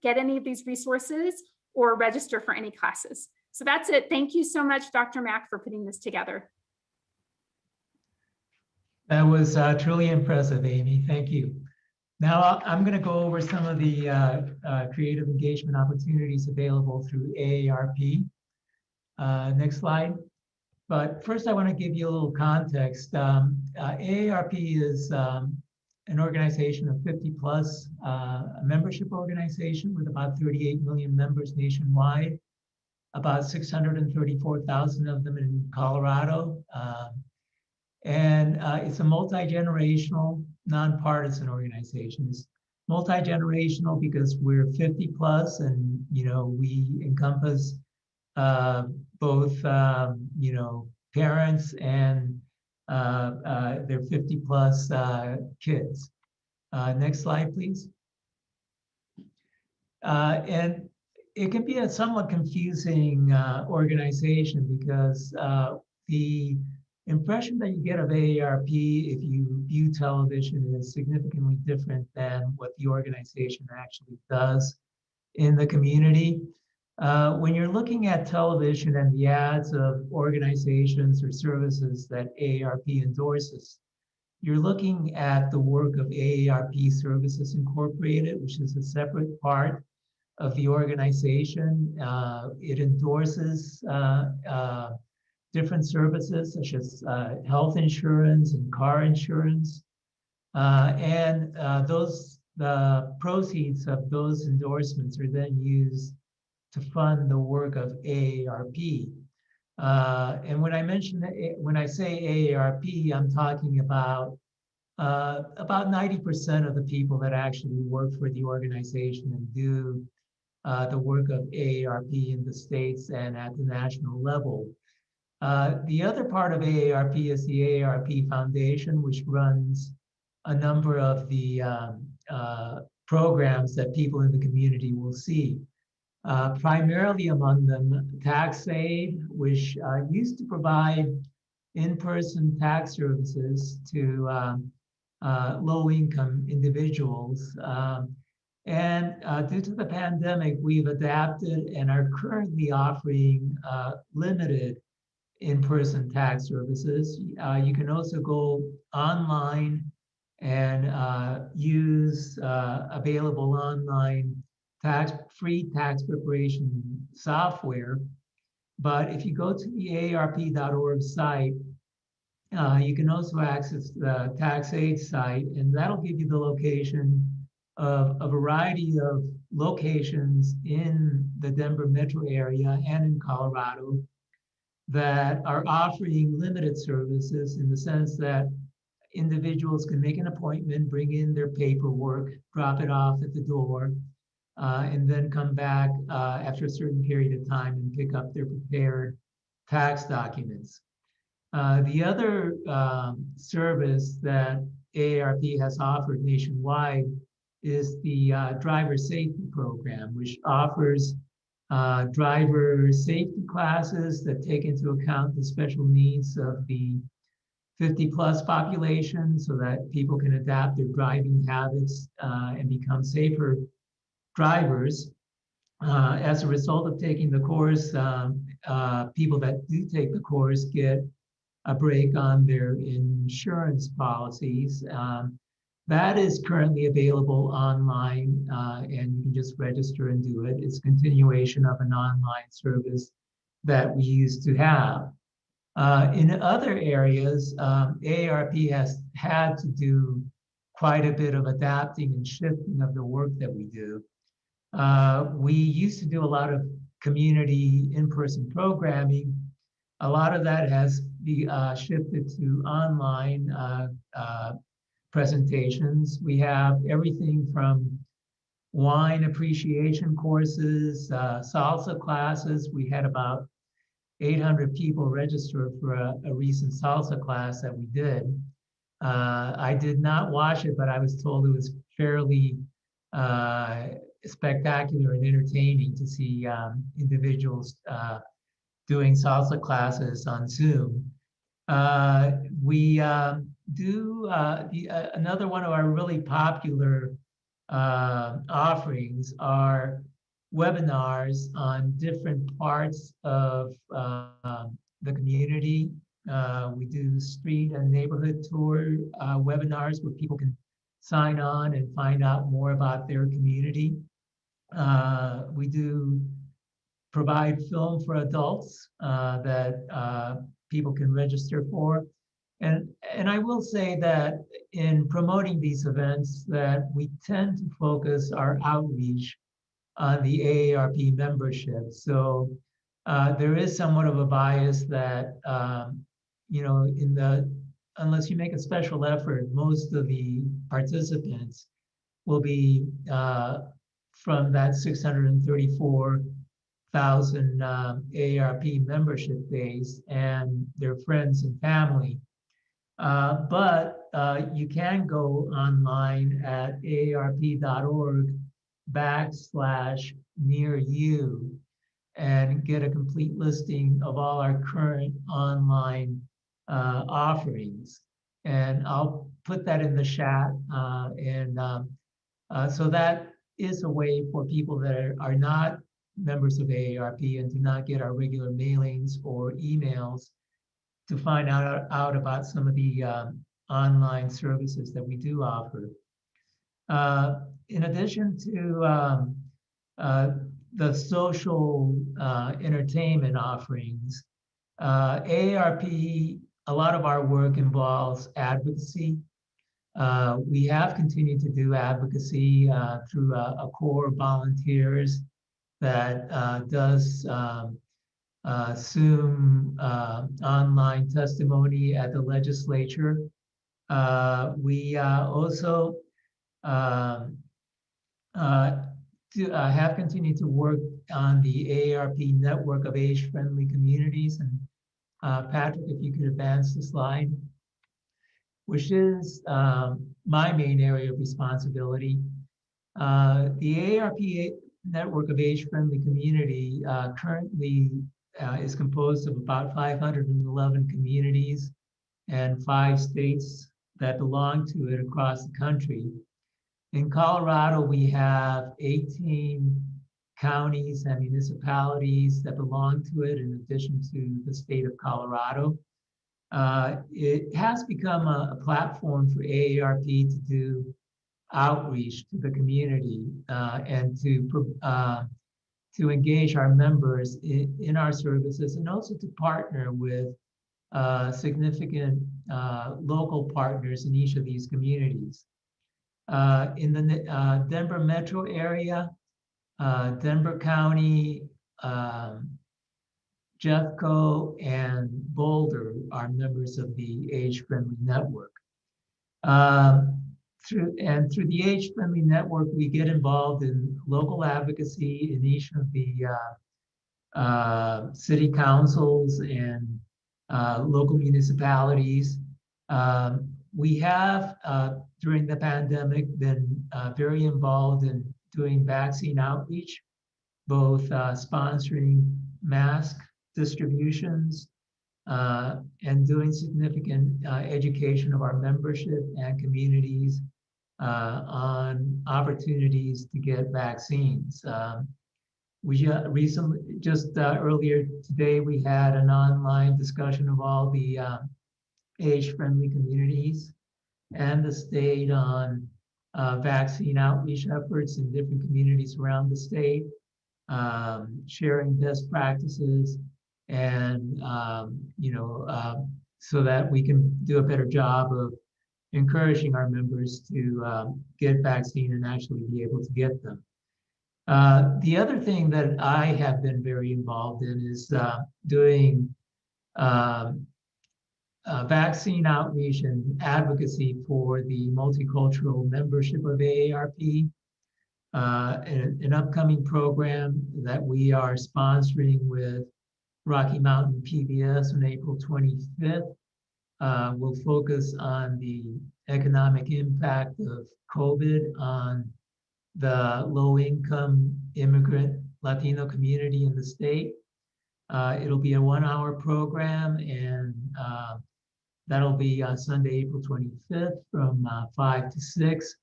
get any of these resources or register for any classes. So that's it. Thank you so much, Dr. Mack, for putting this together. That was truly impressive, Amy. Thank you. Now I'm going to go over some of the creative engagement opportunities available through AARP. Next slide. But first, I want to give you a little context. AARP is an organization of 50 plus, a membership organization with about 38 million members nationwide, about 634,000 of them in Colorado. And it's a multi-generational, nonpartisan organization. It's multi-generational because we're 50 plus, and we encompass both parents and their 50 plus kids. Next slide, please. And it can be a somewhat confusing organization, because the impression that you get of AARP if you view television is significantly different than what the organization actually does in the community. When you're looking at television and the ads of organizations or services that AARP endorses, you're looking at the work of AARP Services Incorporated, which is a separate part of the organization. It endorses different services such as health insurance and car insurance. The proceeds of those endorsements are then used to fund the work of AARP. And when I say AARP, I'm talking about 90% of the people that actually work for the organization and do the work of AARP in the states and at the national level. The other part of AARP is the AARP Foundation, which runs a number of the programs that people in the community will see. Primarily among them, tax aid, which used to provide in-person tax services to low-income individuals. And due to the pandemic, we've adapted and are currently offering limited in-person tax services. You can also go online and use available online free tax preparation software. But if you go to the aarp.org site, you can also access the tax aid site, and that'll give you the location of a variety of locations in the Denver metro area and in Colorado that are offering limited services, in the sense that individuals can make an appointment, bring in their paperwork, drop it off at the door, and then come back after a certain period of time and pick up their prepared tax documents. The other service that AARP has offered nationwide is the driver safety program, which offers driver safety classes that take into account the special needs of the 50+ population so that people can adapt their driving habits and become safer drivers. As a result of taking the course, people that do take the course get a break on their insurance policies. That is currently available online, and you can just register and do it. It's a continuation of an online service that we used to have. In other areas, AARP has had to do quite a bit of adapting and shifting of the work that we do. We used to do a lot of community in-person programming. A lot of that has shifted to online presentations. We have everything from wine appreciation courses, salsa classes. We had about 800 people register for a recent salsa class that we did. I did not watch it, but I was told it was fairly spectacular and entertaining to see individuals doing salsa classes on Zoom. We do another one of our really popular offerings are webinars on different parts of the community. We do street and neighborhood tour webinars where people can sign on and find out more about their community. We do provide film for adults that people can register for. And I will say that in promoting these events that we tend to focus our outreach on the AARP membership. So there is somewhat of a bias that, you know, unless you make a special effort, most of the participants will be from that 634,000 AARP membership base and their friends and family. But you can go online at aarp.org/near-you and get a complete listing of all our current online offerings. And I'll put that in the chat. So that is a way for people that are not members of AARP and do not get our regular mailings or emails to find out about some of the online services that we do offer. In addition to the social entertainment offerings, AARP, a lot of our work involves advocacy. We have continued to do advocacy through a core of volunteers that does Zoom online testimony at the legislature. We also have continued to work on the AARP network of age-friendly communities. And Patrick, if you could advance the slide, which is my main area of responsibility. The AARP network of age-friendly community currently is composed of about 511 communities and 5 states that belong to it across the country. In Colorado, we have 18 counties and municipalities that belong to it, in addition to the state of Colorado. It has become a platform for AARP to do outreach to the community and to engage our members in our services, and also to partner with significant local partners in each of these communities. In the Denver metro area, Denver County, Jeffco, and Boulder are members of the Age-Friendly Network. Through the Age-Friendly Network, we get involved in local advocacy in each of the city councils and local municipalities. We have, during the pandemic, been very involved in doing vaccine outreach, both sponsoring mask distributions and doing significant education of our membership and communities on opportunities to get vaccines. We recently, just earlier today, we had an online discussion of all the age-friendly communities and the state on vaccine outreach efforts in different communities around the state, sharing best practices, and so that we can do a better job of encouraging our members to get vaccine and actually be able to get them. The other thing that I have been very involved in is doing vaccine outreach and advocacy for the multicultural membership of AARP, an upcoming program that we are sponsoring with Rocky Mountain PBS on April 25th. Will focus on the economic impact of COVID on the low-income immigrant Latino community in the state. It'll be a 1-hour program, and that'll be on Sunday, April 25th from 5 to 6.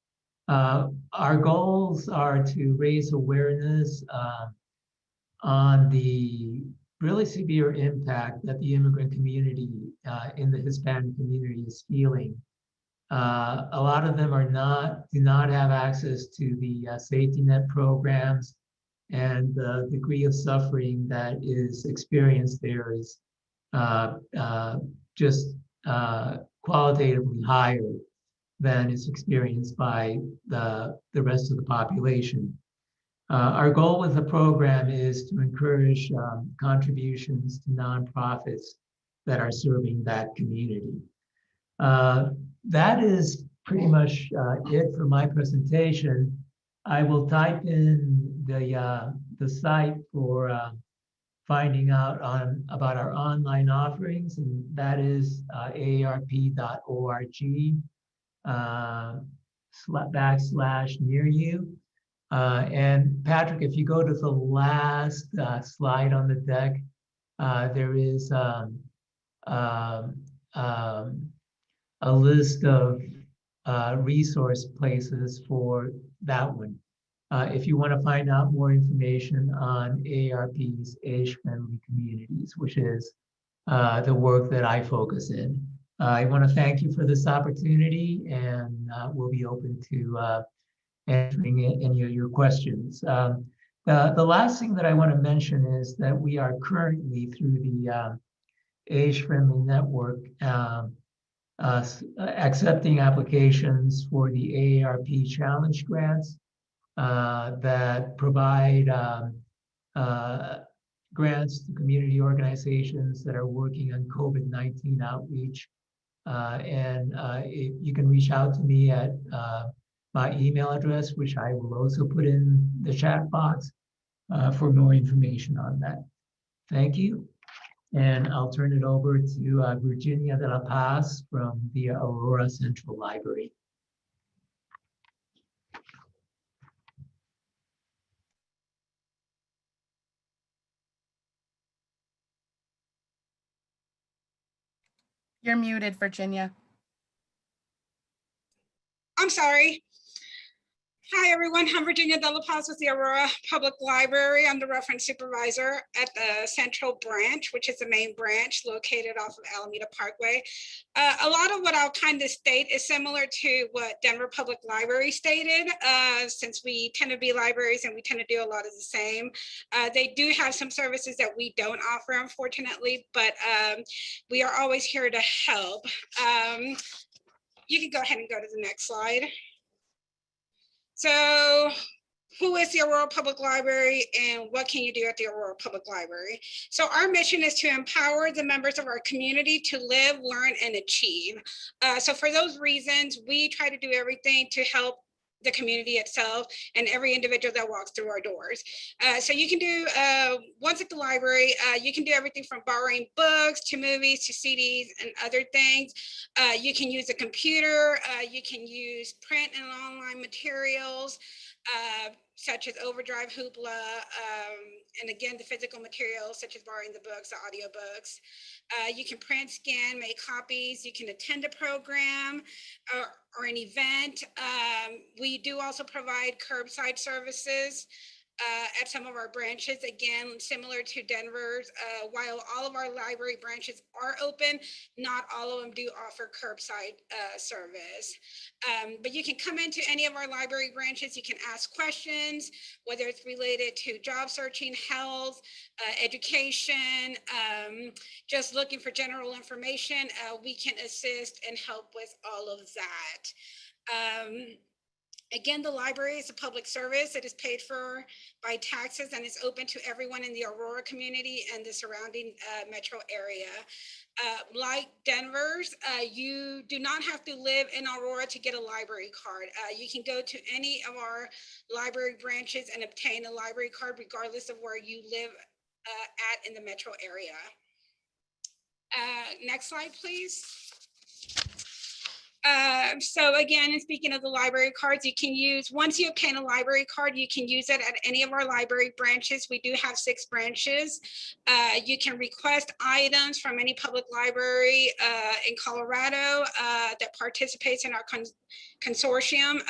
Our goals are to raise awareness on the really severe impact that the immigrant community in the Hispanic community is feeling. A lot of them do not have access to the safety net programs, and the degree of suffering that is experienced there is just qualitatively higher than is experienced by the rest of the population. Our goal with the program is to encourage contributions to nonprofits that are serving that community. That is pretty much it for my presentation. I will type in the site for finding out about our online offerings, and that is aarp.org /near-you. And Patrick, if you go to the last slide on the deck, there is a list of resource places for that one. If you want to find out more information on AARP's age-friendly communities, which is the work that I focus in. I want to thank you for this opportunity, and we'll be open to answering any of your questions. The last thing that I want to mention is that we are currently through the age-friendly network accepting applications for the AARP challenge grants that provide grants to community organizations that are working on COVID-19 outreach. You can reach out to me at my email address, which I will also put in the chat box for more information on that. Thank you. And I'll turn it over to Virginia de la Paz from the Aurora Central Library. You're muted, Virginia. I'm sorry. Hi, everyone. I'm Virginia de la Paz with the Aurora Public Library. I'm the reference supervisor at the Central Branch, which is the main branch located off of Alameda Parkway. A lot of what I'll kind of state is similar to what Denver Public Library stated, since we tend to be libraries and we tend to do a lot of the same. They do have some services that we don't offer, unfortunately, but we are always here to help. You can go ahead and go to the next slide. So who is the Aurora Public Library and what can you do at the Aurora Public Library? So our mission is to empower the members of our community to live, learn, and achieve. So for those reasons, we try to do everything to help the community itself and every individual that walks through our doors. So you can do, once at the library, you can do everything from borrowing books to movies to CDs and other things. You can use a computer, you can use print and online materials, such as Overdrive, Hoopla, and again, the physical materials such as borrowing the books, the audiobooks. You can print, scan, make copies. You can attend a program or an event. We do also provide curbside services at some of our branches, again, similar to Denver's. While all of our library branches are open, not all of them do offer curbside service. But you can come into any of our library branches. You can ask questions, whether it's related to job searching, health, education, just looking for general information. We can assist and help with all of that. Again, the library is a public service. It is paid for by taxes and is open to everyone in the Aurora community and the surrounding metro area. Like Denver's, you do not have to live in Aurora to get a library card. You can go to any of our library branches and obtain a library card regardless of where you live at in the metro area. Next slide, please. So again, and speaking of the library cards, you can use, once you obtain a library card, you can use it at any of our library branches. We do have 6 branches. You can request items from any public library in Colorado that participates in our consortium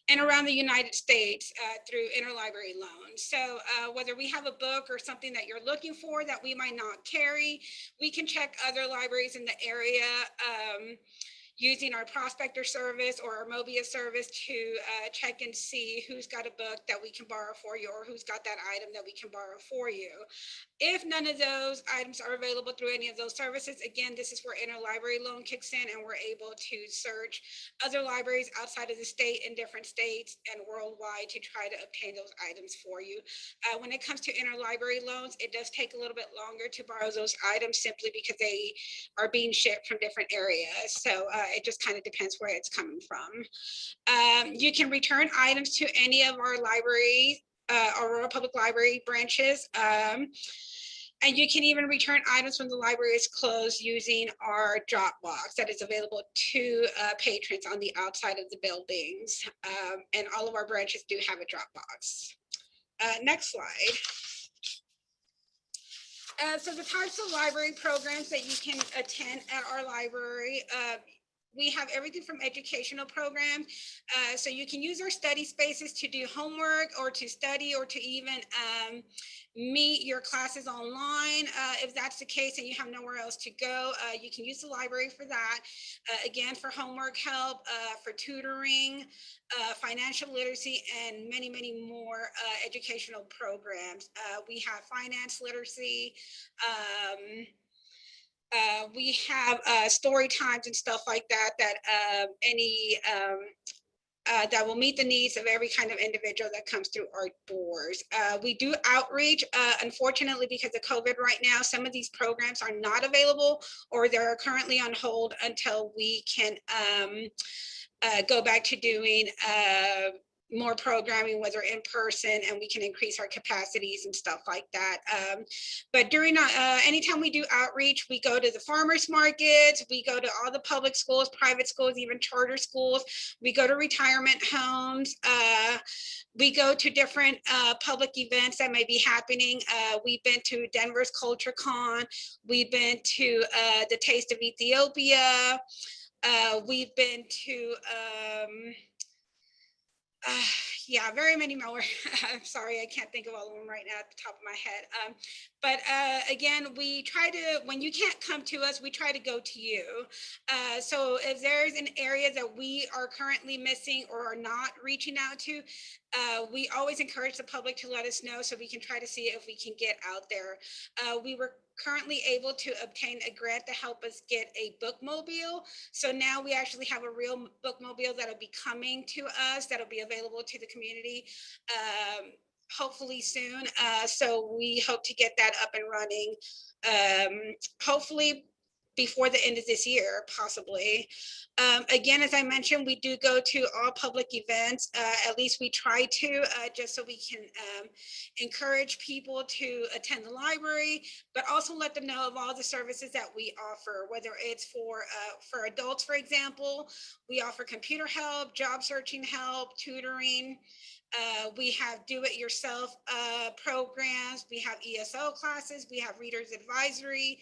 and around the United States through interlibrary loans. So whether we have a book or something that you're looking for that we might not carry, we can check other libraries in the area using our prospector service or our Mobius service to check and see who's got a book that we can borrow for you or who's got that item that we can borrow for you. If none of those items are available through any of those services, again, this is where interlibrary loan kicks in and we're able to search other libraries outside of the state in different states and worldwide to try to obtain those items for you. When it comes to interlibrary loans, it does take a little bit longer to borrow those items simply because they are being shipped from different areas. So it just kind of depends where it's coming from. You can return items to any of our library, Aurora Public Library branches. And you can even return items when the library is closed using our drop box that is available to patrons on the outside of the buildings. And all of our branches do have a drop box. Next slide. So the types of library programs that you can attend at our library, we have everything from educational programs. So you can use our study spaces to do homework or to study or to even meet your classes online. If that's the case and you have nowhere else to go, you can use the library for that. Again, for homework help, for tutoring, financial literacy, and many, many more educational programs. We have finance literacy. We have story times and stuff like that, that will meet the needs of every kind of individual that comes through our doors. We do outreach. Unfortunately, because of COVID right now, some of these programs are not available or they're currently on hold until we can go back to doing more programming, whether in person, and we can increase our capacities and stuff like that. But during anytime we do outreach, we go to the farmers markets, we go to all the public schools, private schools, even charter schools. We go to retirement homes. We go to different public events that may be happening. We've been to Denver's Culture Con. We've been to the Taste of Ethiopia. We've been to yeah, very many more. I'm sorry, I can't think of all of them right now at the top of my head. But again, we try to, when you can't come to us, we try to go to you. So if there's an area that we are currently missing or are not reaching out to, we always encourage the public to let us know so we can try to see if we can get out there. We were currently able to obtain a grant to help us get a bookmobile. So now we actually have a real bookmobile that'll be coming to us, that'll be available to the community hopefully soon. So we hope to get that up and running. Hopefully before the end of this year, possibly. Again, as I mentioned, we do go to all public events. At least we try to, just so we can encourage people to attend the library, but also let them know of all the services that we offer, whether it's for adults, for example. We offer computer help, job searching help, tutoring. We have do-it-yourself programs. We have ESL classes. We have readers advisory,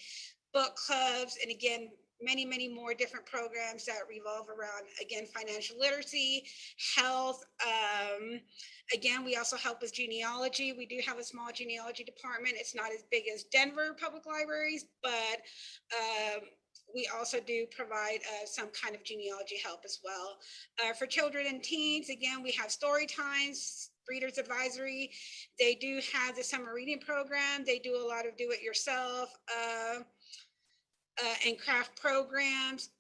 book clubs, and again, many more different programs that revolve around, again, financial literacy, health. Again, we also help with genealogy. We do have a small genealogy department. It's not as big as Denver Public Libraries, but we also do provide some kind of genealogy help as well. For children and teens, again, we have story times, readers advisory. They do have the summer reading program. They do a lot of do-it-yourself and craft programs.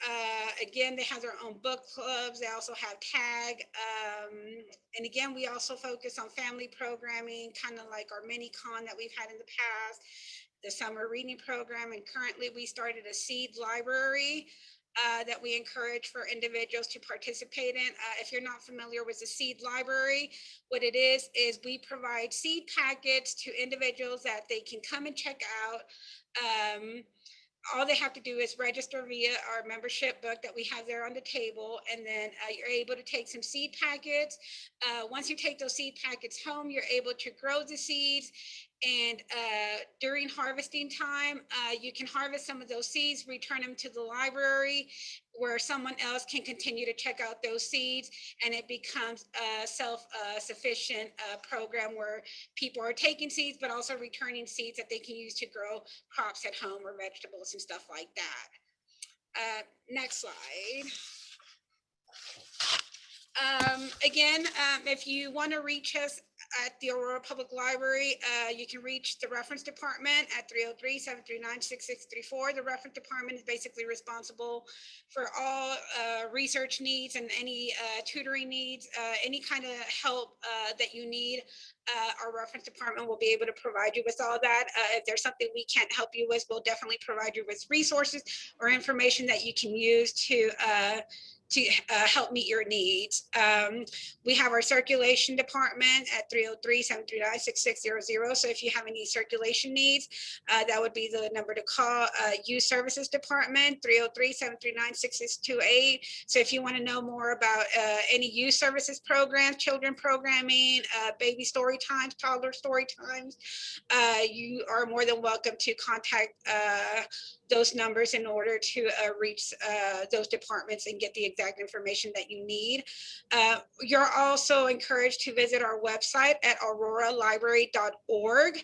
Again, they have their own book clubs. They also have TAG. And again, we also focus on family programming, kind of like our mini con that we've had in the past, the summer reading program. And currently we started a seed library that we encourage for individuals to participate in. If you're not familiar with the seed library, what it is we provide seed packets to individuals that they can come and check out. All they have to do is register via our membership book that we have there on the table, and then you're able to take some seed packets. Once you take those seed packets home, you're able to grow the seeds, and during harvesting time, you can harvest some of those seeds, return them to the library, where someone else can continue to check out those seeds, and it becomes a self-sufficient program where people are taking seeds, but also returning seeds that they can use to grow crops at home or vegetables and stuff like that. Next slide. Again, if you want to reach us at the Aurora Public Library, you can reach the reference department at 303-739-6634. The reference department is basically responsible for all research needs and any tutoring needs, any kind of help that you need. Our reference department will be able to provide you with all that. If there's something we can't help you with, we'll definitely provide you with resources or information that you can use to help meet your needs. We have our circulation department at 303-739-6600. So if you have any circulation needs, that would be the number to call. Youth Services Department, 303-739-6628. So if you want to know more about any youth services programs, children programming, baby story times, toddler story times, you are more than welcome to contact those numbers in order to reach those departments and get the exact information that you need. You're also encouraged to visit our website at auroralibrary.org.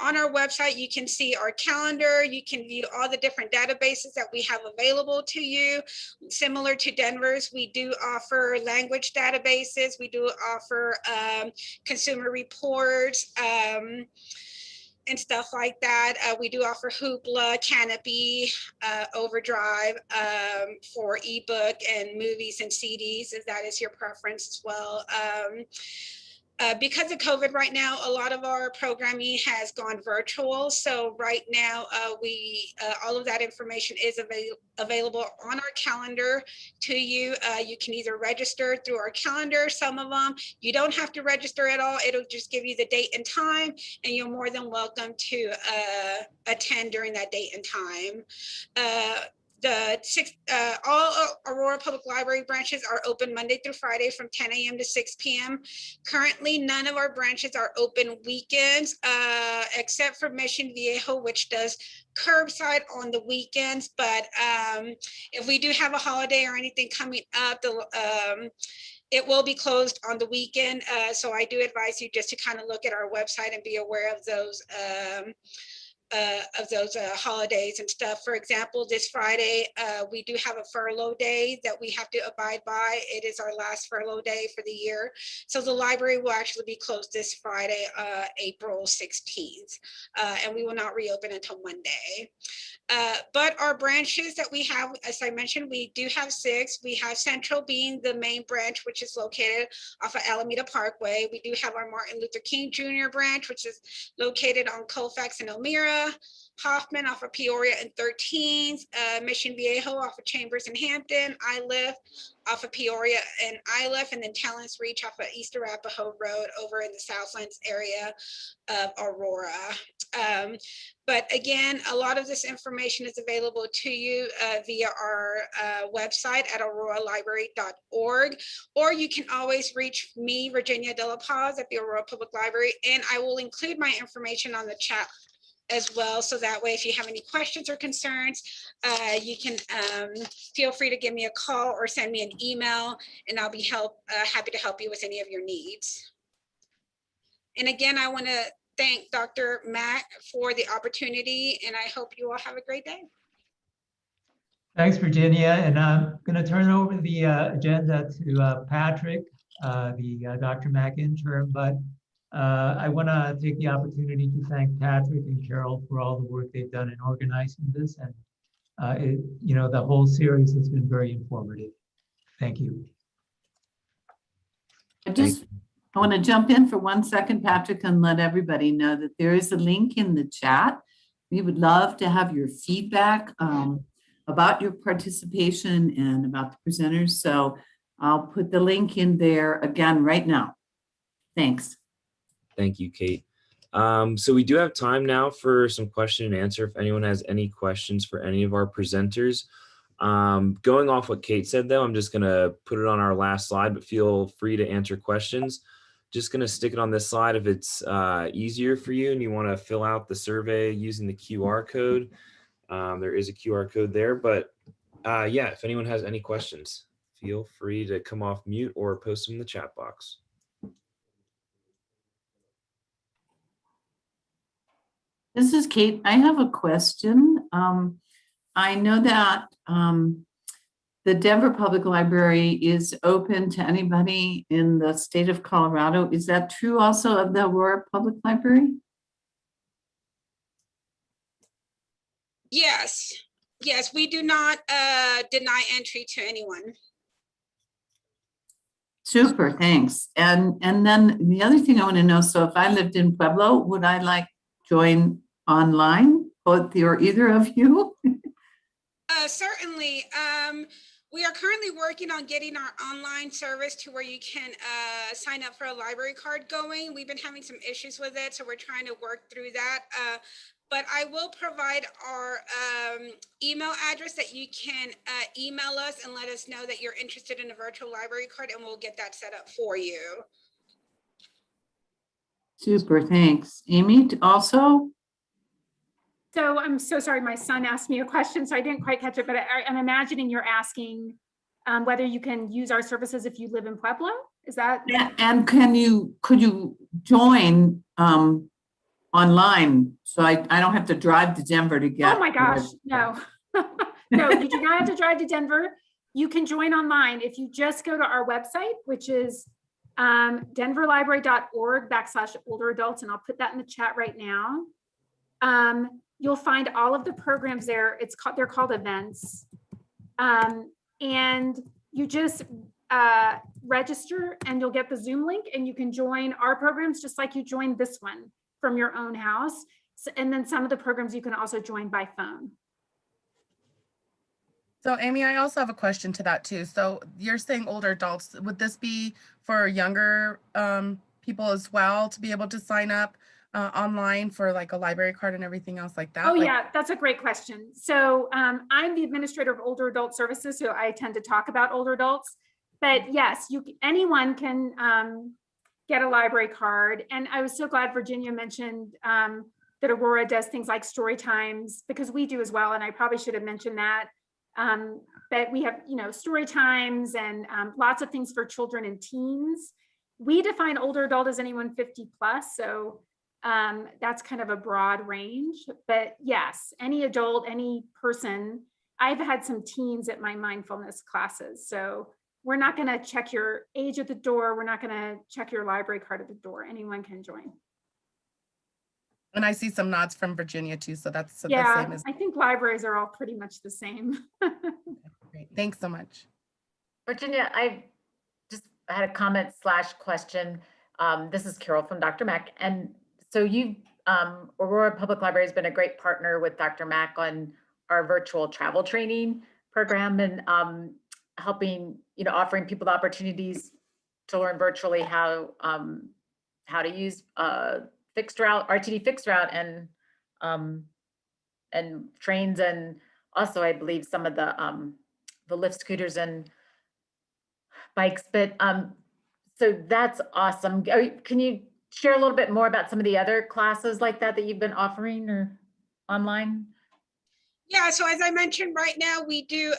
On our website, you can see our calendar. You can view all the different databases that we have available to you. Similar to Denver's, we do offer language databases. We do offer consumer reports, and stuff like that. We do offer Hoopla, Canopy, Overdrive for ebook and movies and CDs, if that is your preference as well. Because of COVID right now, a lot of our programming has gone virtual. So right now, all of that information is available on our calendar to you. You can either register through our calendar, some of them. You don't have to register at all. It'll just give you the date and time, and you're more than welcome to attend during that date and time. All Aurora Public Library branches are open Monday through Friday from 10 a.m. to 6 p.m. Currently, none of our branches are open weekends, except for Mission Viejo, which does curbside on the weekends. But if we do have a holiday or anything coming up, it will be closed on the weekend. So I do advise you just to kind of look at our website and be aware of those holidays and stuff. For example, this Friday, we do have a furlough day that we have to abide by. It is our last furlough day for the year. So the library will actually be closed this Friday, April 16th, and we will not reopen until Monday. But our branches that we have, as I mentioned, we do have 6. We have Central being the main branch, which is located off of Alameda Parkway. We do have our Martin Luther King Jr. branch, which is located on Colfax and Elmira. Aurora, Hoffman off of Peoria and 13th, Mission Viejo off of Chambers and Hampton, Iliff off of Peoria and Iliff, and then Talents Reach off of East Arapahoe Road over in the Southlands area of Aurora. But again, a lot of this information is available to you via our website at auroralibrary.org, or you can always reach me, Virginia De La Paz, at the Aurora Public Library, and I will include my information on the chat as well. So that way, if you have any questions or concerns, you can feel free to give me a call or send me an email, and I'll be happy to help you with any of your needs. And again, I want to thank Dr. Mack for the opportunity, and I hope you all have a great day. Thanks, Virginia. And I'm going to turn over the agenda to Patrick, the Dr. Mack intern. But I want to take the opportunity to thank Patrick and Carol for all the work they've done in organizing this. And, the whole series has been very informative. Thank you. I want to jump in for 1 second, Patrick, and let everybody know that there is a link in the chat. We would love to have your feedback about your participation and about the presenters. So I'll put the link in there again right now. Thanks. Thank you, Kate. So we do have time now for some question and answer. If anyone has any questions for any of our presenters. Going off what Kate said, though, I'm just going to put it on our last slide, but feel free to answer questions. Just going to stick it on this slide if it's easier for you and you want to fill out the survey using the QR code. There is a QR code there, but yeah, if anyone has any questions, feel free to come off mute or post them in the chat box. This is Kate. I have a question. I know that the Denver Public Library is open to anybody in the state of Colorado. Is that true also of the Aurora Public Library? Yes, we do not deny entry to anyone. Super, thanks. And then the other thing I want to know, so if I lived in Pueblo, would I join online, both or either of you? Certainly. We are currently working on getting our online service to where you can sign up for a library card going. We've been having some issues with it, so we're trying to work through that. But I will provide our email address that you can email us and let us know that you're interested in a virtual library card, and we'll get that set up for you. Super, thanks. Amy, also? So I'm so sorry, my son asked me a question, so I didn't quite catch it, but I'm imagining you're asking whether you can use our services if you live in Pueblo. Is that? Yeah, and could you join online so I don't have to drive to Denver to get? Oh my gosh, no. No, you do not have to drive to Denver. You can join online if you just go to our website, which is denverlibrary.org/older adults, and I'll put that in the chat right now. You'll find all of the programs there. They're called events. And you just register and you'll get the Zoom link and you can join our programs just like you joined this one from your own house. And then some of the programs you can also join by phone. So Amy, I also have a question to that too. So you're saying older adults, would this be for younger people as well to be able to sign up online for like a library card and everything else like that? Oh yeah, that's a great question. So I'm the administrator of older adult services, so I tend to talk about older adults. But yes, anyone can get a library card. And I was so glad Virginia mentioned that Aurora does things like story times, because we do as well. And I probably should have mentioned that. But we have, story times and lots of things for children and teens. We define older adult as anyone 50 plus. So that's kind of a broad range, but yes, any adult, any person. I've had some teens at my mindfulness classes. So we're not going to check your age at the door. We're not going to check your library card at the door. Anyone can join. And I see some nods from Virginia too. So that's the yeah, same as. I think libraries are all pretty much the same. Great. Thanks so much. Virginia, I just had a comment/question. This is Carol from Dr. Mack. And so you've Aurora Public Library has been a great partner with Dr. Mack on our virtual travel training program and helping, offering people the opportunities to learn virtually how to use fixed route, RTD fixed route and trains, and also I believe some of the lift scooters and bikes. But so that's awesome. Can you share a little bit more about some of the other classes like that you've been offering or online? Yeah, so as I mentioned, right now we do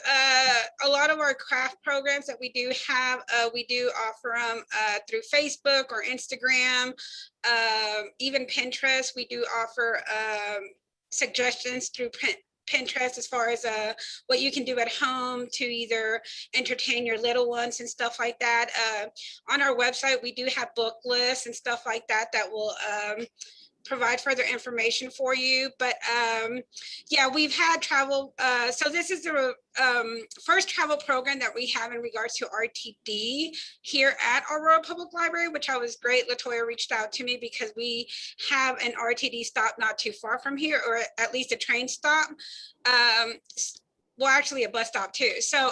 a lot of our craft programs that we do have. We do offer them through Facebook or Instagram, even Pinterest. We do offer suggestions through Pinterest as far as what you can do at home to either entertain your little ones and stuff like that. On our website, we do have book lists and stuff like that that will provide further information for you. But yeah, we've had travel. So this is the first travel program that we have in regards to RTD here at Aurora Public Library, which I was great. LaToya reached out to me because we have an RTD stop not too far from here, or at least a train stop. Well, actually a bus stop too. So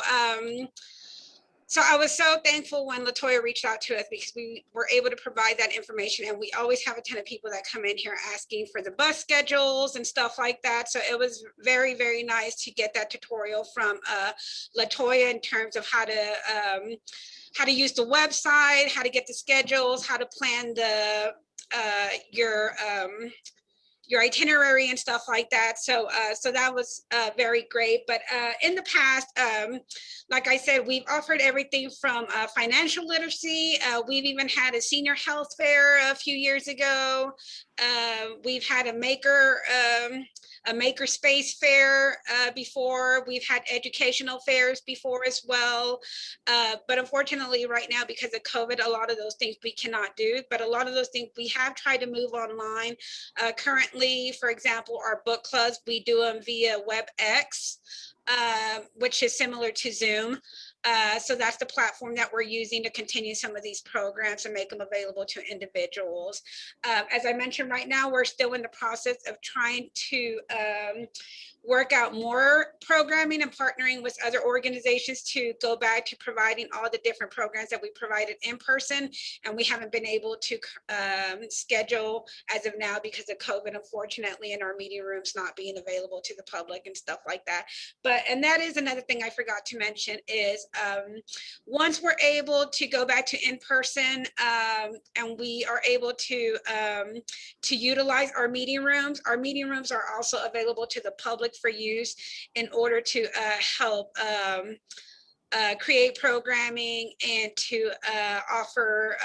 I was so thankful when LaToya reached out to us because we were able to provide that information, and we always have a ton of people that come in here asking for the bus schedules and stuff like that. So it was very, very nice to get that tutorial from LaToya in terms of how to use the website, how to get the schedules, how to plan your itinerary and stuff like that. So so that was very great. But in the past, like I said, we've offered everything from financial literacy. We've even had a senior health fair a few years ago. We've had a maker space fair before. We've had educational fairs before as well. But unfortunately right now, because of COVID, a lot of those things we cannot do, but a lot of those things we have tried to move online. Currently, for example, our book clubs, we do them via WebEx, which is similar to Zoom. So that's the platform that we're using to continue some of these programs and make them available to individuals. As I mentioned, right now, we're still in the process of trying to work out more programming and partnering with other organizations to go back to providing all the different programs that we provided in person. And we haven't been able to schedule as of now because of COVID, unfortunately, and our meeting rooms not being available to the public and stuff like that. And that is another thing I forgot to mention is once we're able to go back to in person and we are able to utilize our meeting rooms are also available to the public for use in order to help create programming and to offer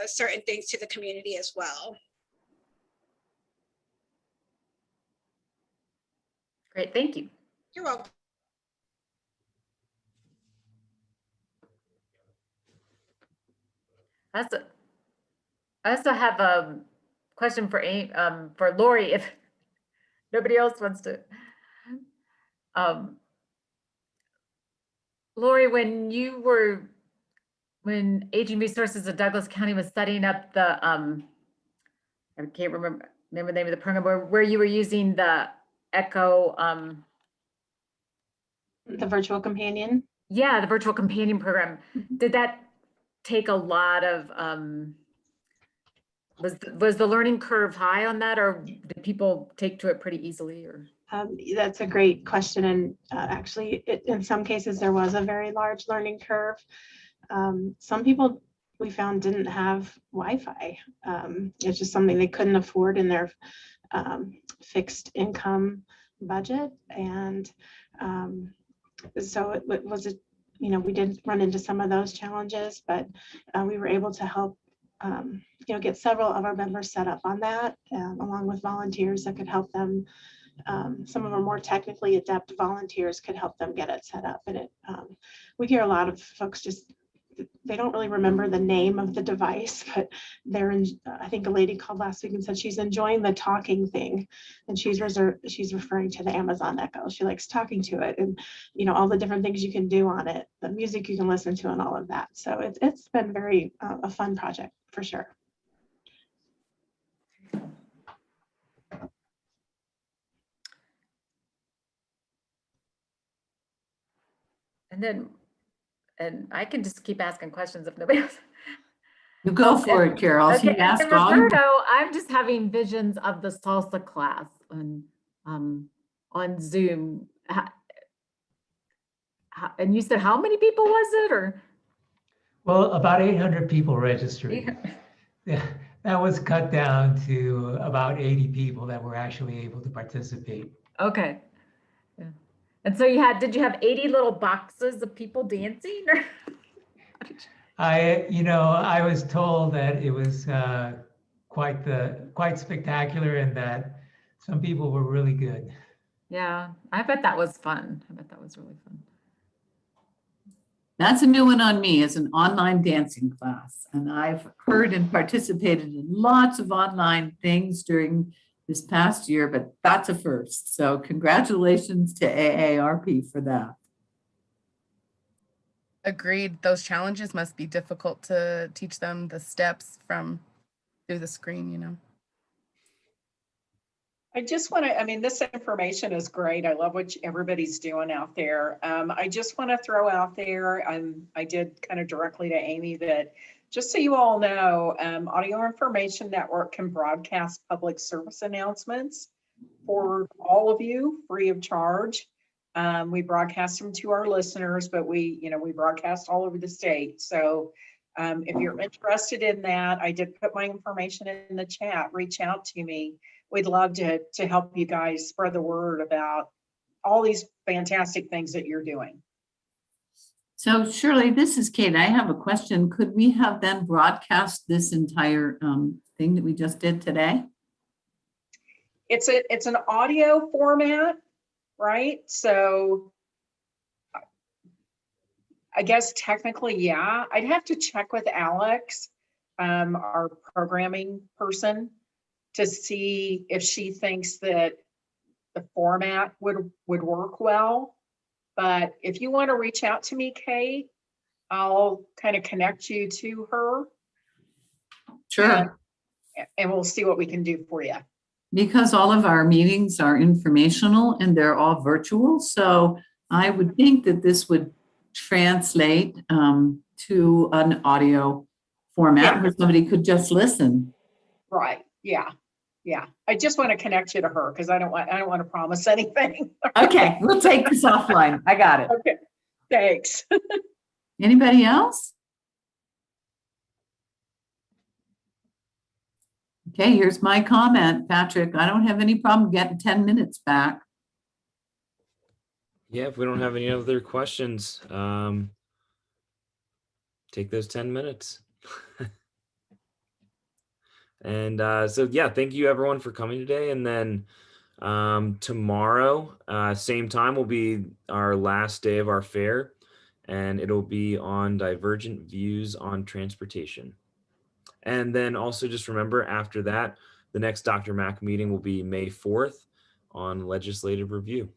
certain things to the community as well. Great, thank you. You're welcome. I also have a question for Lori, if nobody else wants to. Lori, when Aging Resources of Douglas County was setting up the, I can't remember the name of the program, where you were using the Echo. The virtual companion? Yeah, the virtual companion program. Did that take a lot of, was the learning curve high on that, or did people take to it pretty easily? Or that's a great question. And actually, in some cases, there was a very large learning curve. Some people we found didn't have Wi-Fi. It's just something they couldn't afford in their fixed income budget. And so it was, we did run into some of those challenges, but we were able to help get several of our members set up on that, along with volunteers that could help them. Some of our more technically adept volunteers could help them get it set up. And we hear a lot of folks they don't really remember the name of the device, but I think a lady called last week and said she's enjoying the talking thing, and she's referring to the Amazon Echo. She likes talking to it, and all the different things you can do on it, the music you can listen to, and all of that. So it's been very a fun project for sure. And then, and I can just keep asking questions if nobody else. You go for it, Carol. Okay, You ask and all you Roberto, I'm just having visions of the salsa class on Zoom. And you said how many people was it, or? Well, about 800 people registered. Yeah, that was cut down to about 80 people that were actually able to participate. Okay. Yeah. And so did you have 80 little boxes of people dancing? Or? I was told that it was quite spectacular and that some people were really good. Yeah, I bet that was fun. I bet that was really fun. That's a new one on me, as an online dancing class. And I've heard and participated in lots of online things during this past year, but that's a first. So congratulations to AARP for that. Agreed. Those challenges must be difficult to teach them the steps from through the screen. I just want to, I mean, this information is great. I love what everybody's doing out there. I just want to throw out there, I did kind of directly to Amy that just so you all know, Audio Information Network can broadcast public service announcements for all of you free of charge. We broadcast them to our listeners, but we broadcast all over the state. So if you're interested in that, I did put my information in the chat. Reach out to me. We'd love to help you guys spread the word about all these fantastic things that you're doing. So Shirley, this is Kate. I have a question. Could we have then broadcast this entire thing that we just did today? It's an audio format, right? So I guess technically, yeah. I'd have to check with Alex, our programming person, to see if she thinks that the format would work well. But if you want to reach out to me, Kate, I'll kind of connect you to her. Sure. And we'll see what we can do for you. Because all of our meetings are informational and they're all virtual. So I would think that this would translate to an audio format where somebody could just listen. Right. Yeah. Yeah. I just want to connect you to her because I don't want to promise anything. Okay, we'll take this offline. I got it. Okay. Thanks. Anybody else? Okay, here's my comment, Patrick. I don't have any problem getting 10 minutes back. Yeah, if we don't have any other questions, take those 10 minutes. And so, yeah, thank you everyone for coming today. And then tomorrow, same time will be our last day of our fair, and it'll be on divergent views on transportation. And then also just remember after that, the next DRMAC meeting will be May 4th on legislative review.